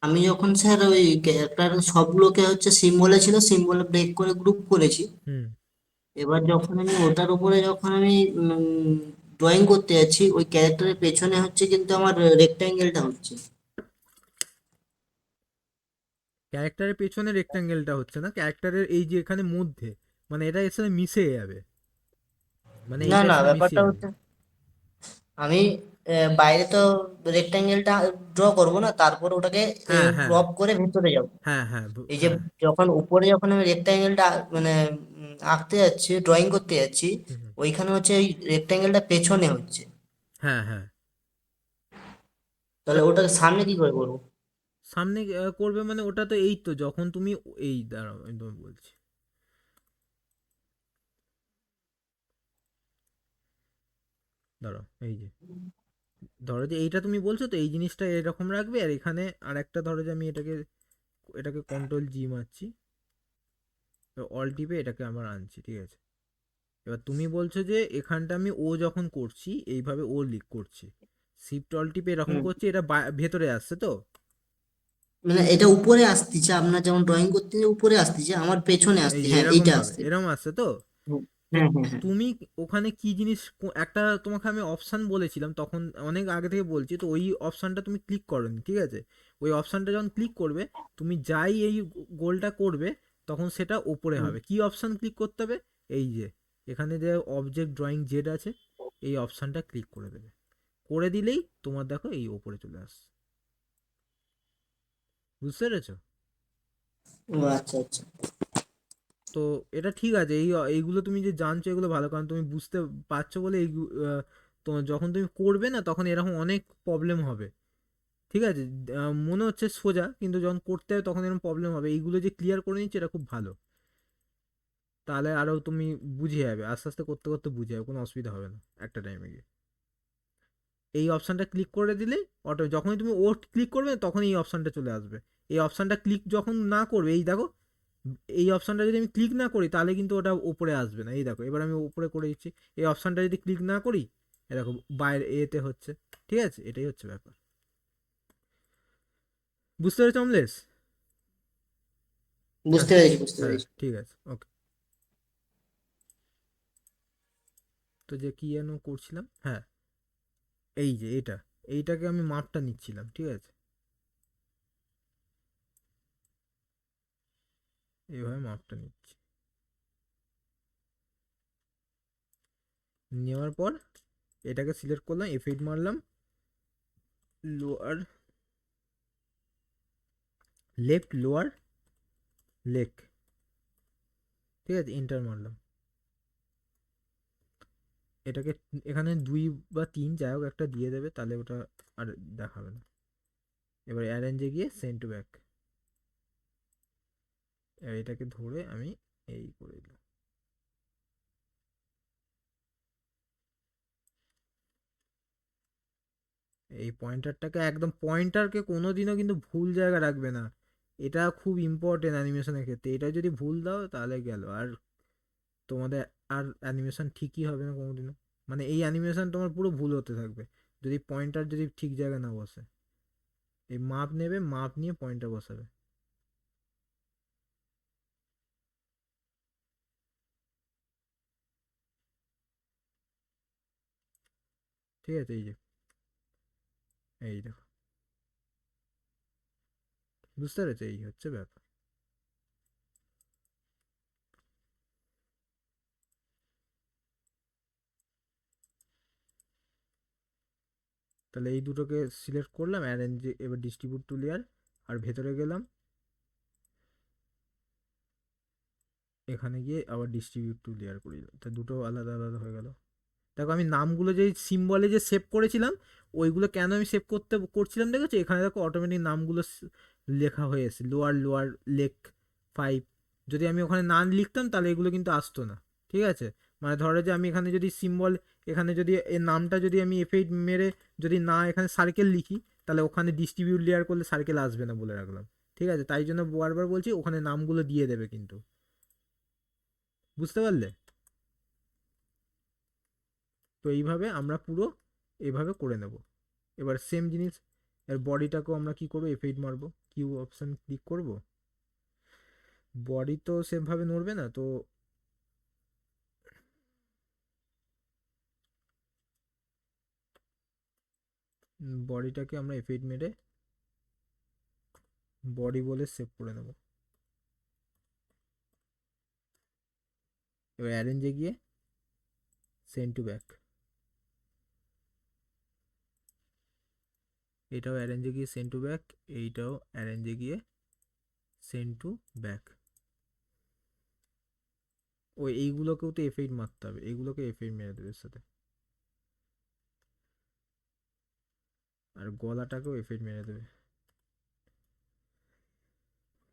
আমি যখন স্যার ওই ক্যারেক্টার সবগুলোকে হচ্ছে সিম্বলে ছিল, সিম্বলে ব্রেক করে গ্রুপ করেছি। হুম। এবার যখন আমি ওটার উপরে যখন আমি ড্রয়িং করতে যাচ্ছি, ওই ক্যারেক্টারের পেছনে হচ্ছে কিন্তু আমার রেক্ট্যাঙ্গেলটা হচ্ছে। ক্যারেক্টারের পেছনে রেক্ট্যাঙ্গেলটা হচ্ছে না, ক্যারেক্টারের এই যে এখানে মধ্যে, মানে এটা এর সাথে মিশে যাবে, মানে না এইটার না, সাথে মিশে ব্যাপারটা যাবে। হচ্ছে আমি বাইরে তো রেক্ট্যাঙ্গেলটা ড্র করব না, তারপর ওটাকে হ্যাঁ হ্যাঁ ক্রপ করে ভেতরে যাব। হ্যাঁ হ্যাঁ এই যে হ্যাঁ। যখন উপরে যখন আমি রেক্ট্যাঙ্গেলটা মানে আঁকতে যাচ্ছি, ড্রয়িং করতে যাচ্ছি, হুম, হুম। ওইখানে হচ্ছে ওই রেক্ট্যাঙ্গেলটা পেছনে হচ্ছে। হ্যাঁ হ্যাঁ। তাহলে ওটাকে সামনে কি করে করবো? সামনে করবে মানে ওটা তো এই তো যখন তুমি, এই দাঁড়াও আমি তোমায় বলছি, দাঁড়াও এই যে, ধরো যে এইটা তুমি বলছো তো এই জিনিসটা এরকম রাখবে, আর এখানে আর একটা ধরো যে আমি এটাকে এটাকে কন্ট্রোল জি মারছি, অল টিপে এটাকে আমার আনছি, ঠিক আছে। এবার তুমি বলছো যে এখানটা আমি ও যখন করছি এইভাবে ও লিক করছি, শিফট অল টিপে এরকম হুম। করছি, এটা ভেতরে আসছে তো। মানে এটা উপরে আসতেছে, আপনার যেমন ড্রয়িং করতে যে উপরে আসতেছে, আমার পেছনে এই আসছে, যে হ্যাঁ এরকম এইটা ভাবে আসছে। এরকম আসছে তো। হুম, তো হ্যাঁ হ্যাঁ হ্যাঁ। তুমি ওখানে কি জিনিস, একটা তোমাকে আমি অপশান বলেছিলাম তখন, অনেক আগে থেকে বলছি, তো ওই অপশানটা তুমি ক্লিক করোনি, ঠিক আছে। ওই অপশানটা যখন ক্লিক করবে, তুমি যাই এই গোলটা করবে, তখন সেটা ওপরে হুম। হবে। কি অপশান ক্লিক করতে হবে, এই যে এখানে যে অবজেক্ট ড্রয়িং জেড আছে, এই অপশানটা ক্লিক করে দেবে, করে দিলেই তোমার দেখো এই ওপরে চলে আসছে। বুঝতে পেরেছো? ও আচ্ছা আচ্ছা। তো এটা ঠিক আছে, এইগুলো তুমি যে জানছো এগুলো ভালো, কারণ তুমি বুঝতে পারছো বলে এই, তো যখন তুমি করবে না তখন এরকম অনেক প্রবলেম হবে, ঠিক আছে। মনে হচ্ছে সোজা, কিন্তু যখন করতে হবে তখন এরকম প্রবলেম হবে। এইগুলো যে ক্লিয়ার করে নিচ্ছে এটা খুব ভালো, তাহলে আরও তুমি বুঝে যাবে, আস্তে আস্তে করতে করতে বুঝে যাবে, কোনো অসুবিধা হবে না একটা টাইমে গিয়ে। এই অপশানটা ক্লিক করে দিলে অটো, যখনই তুমি ও ক্লিক করবে তখন এই অপশানটা চলে আসবে। এই অপশানটা ক্লিক যখন না করবে, এই দেখো, এই অপশানটা যদি আমি ক্লিক না করি তাহলে কিন্তু ওটা উপরে আসবে না। এই দেখো এবার আমি উপরে করে দিচ্ছি, এই অপশানটা যদি ক্লিক না করি, এরকম বাইরে এতে হচ্ছে, ঠিক আছে, এটাই হচ্ছে ব্যাপার। বুঝতে পেরেছো অমলেশ? হ্যাঁ, বুঝতে পেরেছি, বুঝতে হ্যাঁ, পেরেছি। ঠিক আছে, ওকে। তো যে কি যেন করছিলাম, হ্যাঁ, এই যে এইটাকে আমি মাপটা নিচ্ছিলাম, ঠিক আছে, এইভাবে মাপটা নিচ্ছি। নেওয়ার পর এটাকে সিলেক্ট করলাম, F8 মারলাম, লোয়ার লেফট লোয়ার লেগ, ঠিক আছে, এন্টার মারলাম। এটাকে এখানে 2 বা 3 যাই হোক একটা দিয়ে দেবে, তাহলে ওটা আর দেখাবে না। এবার অ্যারেঞ্জে গিয়ে সেন্ড টু ব্যাক, এটাকে ধরে আমি এই করে দিলাম। এই পয়েন্টারটাকে একদম, পয়েন্টারকে কোনোদিনও কিন্তু ভুল জায়গা রাখবে না, এটা খুব ইম্পর্টেন্ট অ্যানিমেশনের ক্ষেত্রে। এটা যদি ভুল দাও তাহলে গেল, আর তোমাদের আর অ্যানিমেশন ঠিকই হবে না কোনোদিনও। মানে এই অ্যানিমেশন তোমার পুরো ভুল হতে থাকবে যদি পয়েন্টার যদি ঠিক জায়গায় না বসে। এই মাপ নেবে, মাপ নিয়ে পয়েন্টার বসাবে। ঠিক আছে, এই যে এই দেখো, বুঝতে পেরেছো? এই হচ্ছে ব্যাপার। তাহলে এই দুটোকে সিলেক্ট করলাম, অ্যারেঞ্জ, এবার ডিস্ট্রিবিউট টু লেয়ার, আর ভেতরে গেলাম, এখানে গিয়ে আবার ডিস্ট্রিবিউট টু লেয়ার করে দিলাম, তা দুটো আলাদা আলাদা হয়ে গেল। দেখো আমি নামগুলো যে সিম্বলে যে সেভ করেছিলাম, ওইগুলো কেন আমি সেভ করছিলাম দেখেছো? এখানে দেখো অটোমেটিক নামগুলো লেখা হয়ে এসে, লোয়ার লোয়ার লেক 5। যদি আমি ওখানে না লিখতাম তাহলে এগুলো কিন্তু আসতো না, ঠিক আছে। মানে ধরো যে আমি এখানে যদি সিম্বল, এখানে যদি এর নামটা যদি আমি F8 মেরে যদি না এখানে সার্কেল লিখি, তাহলে ওখানে ডিস্ট্রিবিউট লেয়ার করলে সার্কেল আসবে না বলে রাখলাম, ঠিক আছে। তাই জন্য বারবার বলছি ওখানে নামগুলো দিয়ে দেবে কিন্তু, বুঝতে পারলে? তো এইভাবে আমরা পুরো এইভাবে করে নেব। এবার সেম জিনিস, এর বডিটাকেও আমরা কি করবো, F8 মারবো, কিউ অপশন ক্লিক করব। বডি তো সেমভাবে নড়বে না, তো বডিটাকে আমরা F8 মেরে বডি বলে সেভ করে নেব। এবার অ্যারেঞ্জে গিয়ে সেন্ড টু ব্যাক, এটাও অ্যারেঞ্জে গিয়ে সেন্ড টু ব্যাক, এইটাও অ্যারেঞ্জে গিয়ে সেন্ড টু ব্যাক। ওই এইগুলোকেও তো F8 মারতে হবে, এইগুলোকে F8 মেরে দেবে এর সাথে, আর গলাটাকেও F8 মেরে দেবে।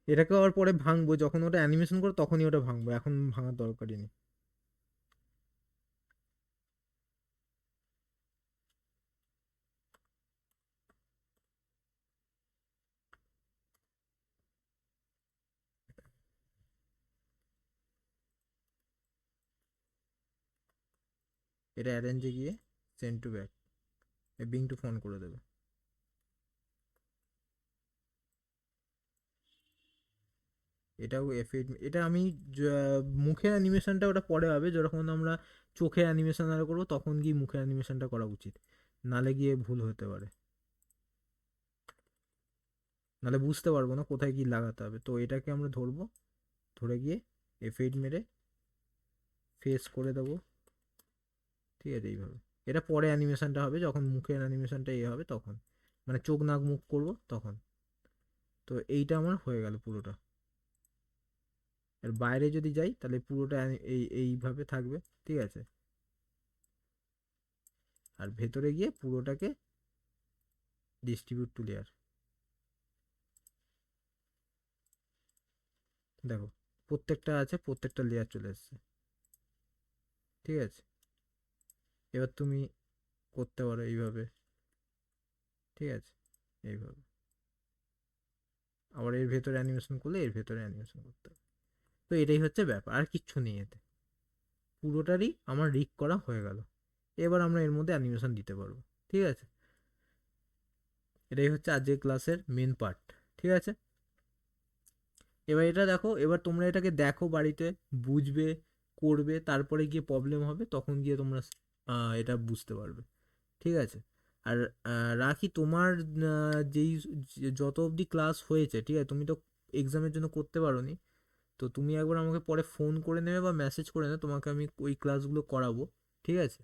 এটাকে আবার পরে ভাঙবো, যখন ওটা অ্যানিমেশন করো তখনই ওটা ভাঙবো, এখন ভাঙার দরকারই নেই। এটা অ্যারেঞ্জে গিয়ে send to back, being to phone করে দেবে। এটাও F8, এটা আমি মুখের অ্যানিমেশনটা ওটা পরে হবে, যখন আমরা চোখের অ্যানিমেশন আর করবো তখন গিয়ে মুখের অ্যানিমেশনটা করা উচিত, নালে গিয়ে ভুল হতে পারে, নালে বুঝতে পারবো না কোথায় কি লাগাতে হবে। তো এটাকে আমরা ধরবো, ধরে গিয়ে F8 মেরে ফেস করে দেবো, ঠিক আছে, এইভাবে। এটা পরে অ্যানিমেশনটা হবে, যখন মুখের অ্যানিমেশনটা এ হবে তখন, মানে চোখ নাক মুখ করবো তখন। তো এইটা আমার হয়ে গেল পুরোটা। এর বাইরে যদি যাই তাহলে পুরোটা এইভাবে থাকবে, ঠিক আছে। আর ভেতরে গিয়ে পুরোটাকে ডিস্ট্রিবিউট টু লেয়ার, দেখো প্রত্যেকটা আছে, প্রত্যেকটা লেয়ার চলে এসছে, ঠিক আছে। এবার তুমি করতে পারো এইভাবে, ঠিক আছে, এইভাবে। আবার এর ভেতরে অ্যানিমেশন করলে এর ভেতরে অ্যানিমেশন করতে হবে। তো এটাই হচ্ছে ব্যাপার, আর কিচ্ছু নেই এতে, পুরোটারই আমার রিগ করা হয়ে গেল। এবার আমরা এর মধ্যে অ্যানিমেশন দিতে পারবো, ঠিক আছে। এটাই হচ্ছে আজকের ক্লাসের মেন পার্ট। ঠিক আছে? এবার এটা দেখো, এবার তোমরা এটাকে দেখো বাড়িতে, বুঝবে, করবে, তারপরে গিয়ে প্রবলেম হবে, তখন গিয়ে তোমরা এটা বুঝতে পারবে। ঠিক আছে? আর রাখি, তোমার যেই যত অবধি ক্লাস হয়েছে, ঠিক আছে, তুমি তো এক্সামের জন্য করতে পারোনি, তো তুমি একবার আমাকে পরে ফোন করে নেবে বা মেসেজ করে নেবে, তোমাকে আমি ওই ক্লাসগুলো করাবো। ঠিক আছে?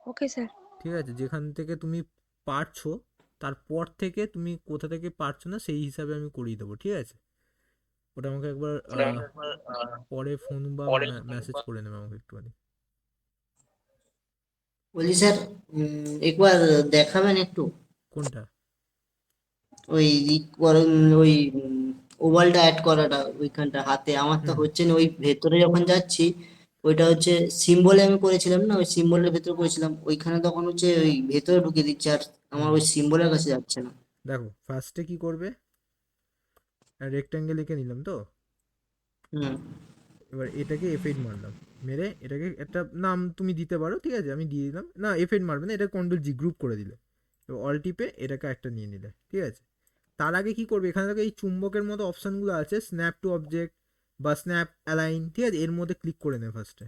Okay sir. ঠিক আছে, যেখান থেকে তুমি পারছো, তারপর থেকে তুমি কোথা থেকে পারছো না সেই হিসাবে আমি করিয়ে দেবো। ঠিক আছে? ওটা আমাকে একবার পরে ফোন বা মেসেজ করে নেবে আমাকে একটুখানি। বলছি স্যার, একবার দেখাবেন একটু কোনটা? ওই ওই ওভালটা অ্যাড করাটা ওইখানটা হাতে আমার তো হুম হচ্ছে না, ওই ভেতরে যখন যাচ্ছি ওইটা হচ্ছে সিম্বলে আমি করেছিলাম না, ওই সিম্বলের ভেতরে করেছিলাম, ওইখানে তখন হচ্ছে ওই ভেতরে ঢুকে দিচ্ছে আর আমার হুম ওই সিম্বলের কাছে যাচ্ছে না। দেখো, ফার্স্টে কি করবে, রেক্ট্যাঙ্গেল এঁকে নিলাম তো, হুম। এবার এটাকে এফ8 মারলাম, মেরে এটাকে একটা নাম তুমি দিতে পারো। ঠিক আছে, আমি দিয়ে দিলাম, না এফ8 মারবে না, এটা কন্ট্রোল জি গ্রুপ করে দিলে, এবার অল টিপে এটাকে একটা নিয়ে নিলে। ঠিক আছে? তার আগে কি করবে, এখানে দেখো এই চুম্বকের মতো অপশানগুলো আছে, স্ন্যাপ টু অবজেক্ট বা স্ন্যাপ অ্যালাইন, ঠিক আছে, এর মধ্যে ক্লিক করে নেবে ফার্স্টে,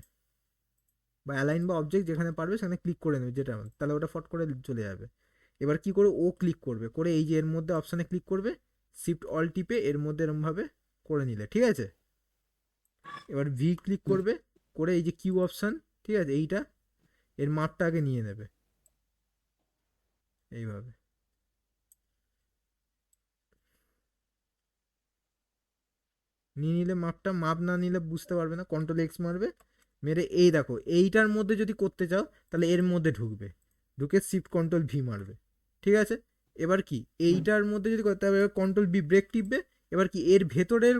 বা অ্যালাইন বা অবজেক্ট যেখানে পারবে সেখানে ক্লিক করে নেবে, যেটা তাহলে ওটা ফট করে চলে যাবে। এবার কি করে ও ক্লিক করবে, করে এই যে এর মধ্যে অপশানে ক্লিক করবে, শিফট অল টিপে এর মধ্যে এরমভাবে করে নিলে। ঠিক আছে? এবার ভি ক্লিক করবে, করে এই যে কিউ অপশান, ঠিক আছে, এইটা এর মাপটা আগে নিয়ে নেবে এইভাবে। নিয়ে নিলে মাপটা, মাপ না নিলে বুঝতে পারবে না, কন্ট্রোল এক্স মারবে, মেরে এই দেখো এইটার মধ্যে যদি করতে চাও তাহলে এর মধ্যে ঢুকবে, ঢুকে শিফট কন্ট্রোল ভি মারবে। ঠিক আছে? এবার কি এইটার মধ্যে যদি করতে হবে, কন্ট্রোল বি ব্রেক টিপবে, এবার কি এর ভেতরের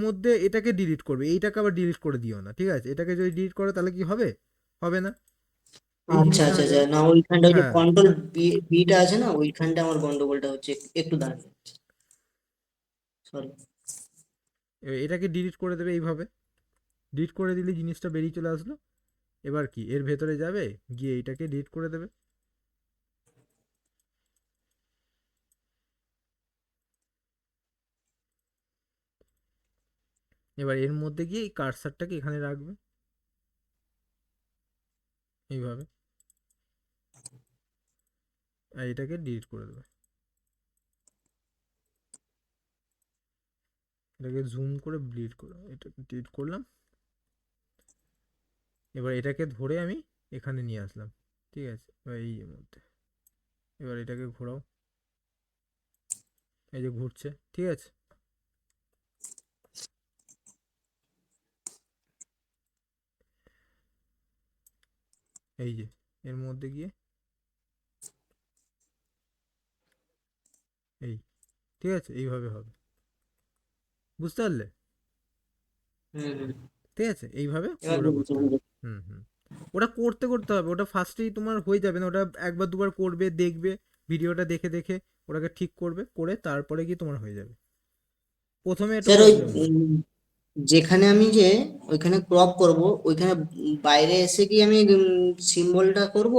মধ্যে এটাকে ডিলিট করবে, এইটাকে আবার ডিলিট করে দিও না। ঠিক আছে? এটাকে যদি ডিলিট করো তাহলে কি হবে, হবে না, এই আচ্ছা জিনিসটা আচ্ছা হয়ে আচ্ছা, যাবে। না ওইখানটা ওই যে হ্যাঁ, কন্ট্রোল বিটা আছে না, ওইখানটা আমার গন্ডগোলটা হচ্ছে, একটু দাঁড়ান, সরি। এটাকে ডিলিট করে দেবে এইভাবে, ডিলিট করে দিলে জিনিসটা বেরিয়ে চলে আসলো। এবার কি এর ভেতরে যাবে, গিয়ে এইটাকে ডিলিট করে দেবে। এবার এর মধ্যে গিয়ে এই কার্সারটাকে এখানে রাখবে এইভাবে, আর এটাকে ডিলিট করে দেবে। এটাকে জুম করে ডিলিট করো, এটা ডিলিট করলাম। এবার এটাকে ধরে আমি এখানে নিয়ে আসলাম। ঠিক আছে? এবার এই এর মধ্যে, এবার এটাকে ঘোরাও, এই যে ঘুরছে। ঠিক আছে? এই যে এর মধ্যে গিয়ে এই, ঠিক আছে, এইভাবে হবে, বুঝতে পারলে? হুম হুম। ঠিক আছে, এইভাবে এবার পুরোটা বুঝেছি করতে হবে। বুঝেছি। হুম হুম ওটা করতে করতে হবে, ওটা ফার্স্টেই তোমার হয়ে যাবে না, ওটা একবার দুবার করবে, দেখবে ভিডিওটা দেখে দেখে ওটাকে ঠিক করবে, করে তারপরে গিয়ে তোমার হয়ে যাবে, প্রথমে একটু স্যার ওই প্রবলেম হবে। যেখানে আমি যে ওইখানে ক্রপ করব, ওইখানে বাইরে এসে কি আমি সিম্বলটা করব,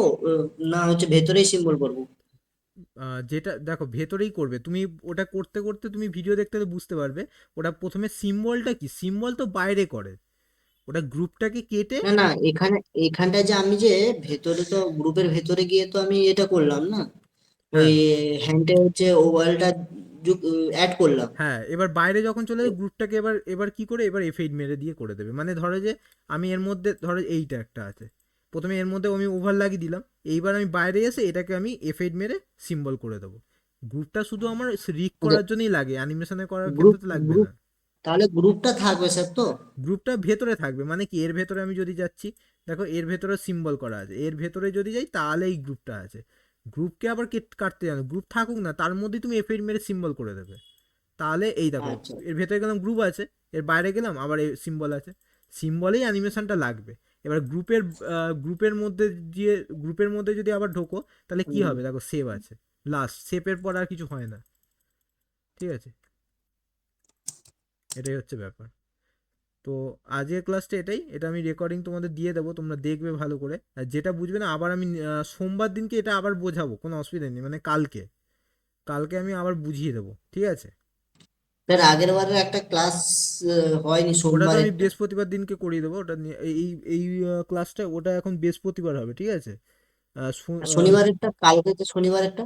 না হচ্ছে ভেতরেই সিম্বল করব? যেটা দেখো ভেতরেই করবে তুমি, ওটা করতে করতে তুমি ভিডিও দেখতে তো বুঝতে পারবে। ওটা প্রথমে সিম্বলটা কি, সিম্বল তো বাইরে করে, ওটা গ্রুপটাকে কেটে। না না, এখানে এইখানটা যে আমি যে ভেতরে, তো গ্রুপের ভেতরে গিয়ে তো আমি এটা করলাম না, ওই হ্যাঁ হ্যান্ডে হচ্ছে ওভালটা অ্যাড করলাম। হ্যাঁ, এবার বাইরে যখন চলে যাবে গ্রুপটাকে, এবার এবার কি করে, এবার এফ8 মেরে দিয়ে করে দেবে। মানে ধরো যে আমি এর মধ্যে, ধরো এইটা একটা আছে, প্রথমে এর মধ্যে আমি ওভার লাগিয়ে দিলাম, এইবার আমি বাইরে এসে এটাকে আমি এফ8 মেরে সিম্বল করে দেবো। গ্রুপটা শুধু আমার রিক আচ্ছা, করার জন্যই লাগে, অ্যানিমেশনে করার ক্ষেত্রে গ্রুপ তো লাগবে গ্রুপ না। তাহলে গ্রুপটা থাকবে স্যার তো? গ্রুপটা ভেতরে থাকবে, মানে কি এর ভেতরে আমি যদি যাচ্ছি, দেখো এর ভেতরে সিম্বল করা আছে, এর ভেতরে যদি যাই তাহলে এই গ্রুপটা আছে। গ্রুপকে আবার কাটতে জানো, গ্রুপ থাকুক না তার মধ্যেই তুমি এফ8 মেরে সিম্বল করে দেবে। তাহলে এই দেখো, আচ্ছা। এর ভেতরে গেলাম গ্রুপ আছে, এর বাইরে গেলাম আবার এই সিম্বল আছে, সিম্বলেই অ্যানিমেশনটা লাগবে। এবার গ্রুপের মধ্যে দিয়ে, গ্রুপের মধ্যে যদি আবার ঢোকো তাহলে কি হুম। হবে, দেখো সেভ আছে, লাস্ট সেভের পর আর কিছু হয় না। ঠিক আছে? এটাই হচ্ছে ব্যাপার। তো আজকের ক্লাসটা এটাই, এটা আমি রেকর্ডিং তোমাদের দিয়ে দেবো, তোমরা দেখবে ভালো করে, আর যেটা বুঝবে না আবার আমি সোমবার দিনকে এটা আবার বোঝাবো, কোনো অসুবিধা নেই, মানে কালকে। কালকে আমি আবার বুঝিয়ে দেবো, ঠিক আছে? স্যার আগের বারের একটা ক্লাস হয়নি ওটা তো সোমবার আমি বৃহস্পতিবার দিনকে করিয়ে দেবো, ওটা নিয়ে এই এই ক্লাসটা ওটা এখন বৃহস্পতিবার হবে, ঠিক আছে? শনিবারেরটা কালকে যে শনিবারেরটা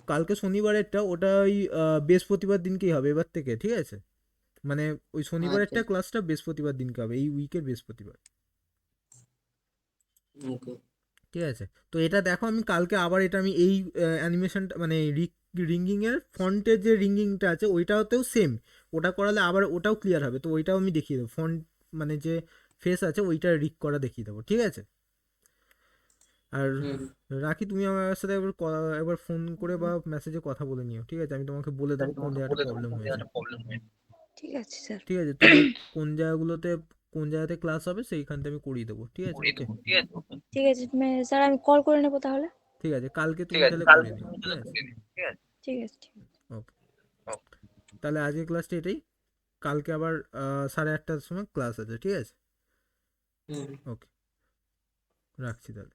কালকে শনিবারেরটা ওটা ওই বৃহস্পতিবার দিনকেই হবে এবার থেকে, ঠিক আছে? মানে ওই আচ্ছা শনিবারেরটা ক্লাসটা বৃহস্পতিবার দিনকে হবে, এই উইকের বৃহস্পতিবার, ওকে ঠিক আছে? তো এটা দেখো, আমি কালকে আবার এটা আমি এই অ্যানিমেশনটা মানে রিঙ্গিং এর ফন্টের যে রিঙ্গিংটা আছে ওইটাতেও সেম, ওটা করালে আবার ওটাও ক্লিয়ার হবে, তো ওইটাও আমি দেখিয়ে দেবো, ফন্ট মানে যে ফেস আছে ওইটা রিক করা দেখিয়ে দেবো, ঠিক আছে? আর হুম রাখি, তুমি আমার সাথে একবার ফোন করে বা মেসেজে কথা বলে নিও, ঠিক আছে? আমি তোমাকে বলে দেবো কোন জায়গাটা প্রবলেম হয়েছে, ঠিক আছে স্যার। ঠিক আছে? তোদের কোন জায়গাগুলোতে কোন জায়গাতে ক্লাস হবে সেইখানটা আমি করিয়ে দেবো, ঠিক আছে? ওকে, ঠিক আছে স্যার, আমি কল করে নেবো তাহলে। ঠিক আছে, কালকে তুমি তাহলে করে নিও, ঠিক আছে? ঠিক আছে, ঠিক আছে। ওকে, তাহলে আজকের ক্লাসটা এটাই, কালকে আবার 8:30টার সময় ক্লাস আছে, ঠিক আছে? হুম ওকে, রাখছি তাহলে।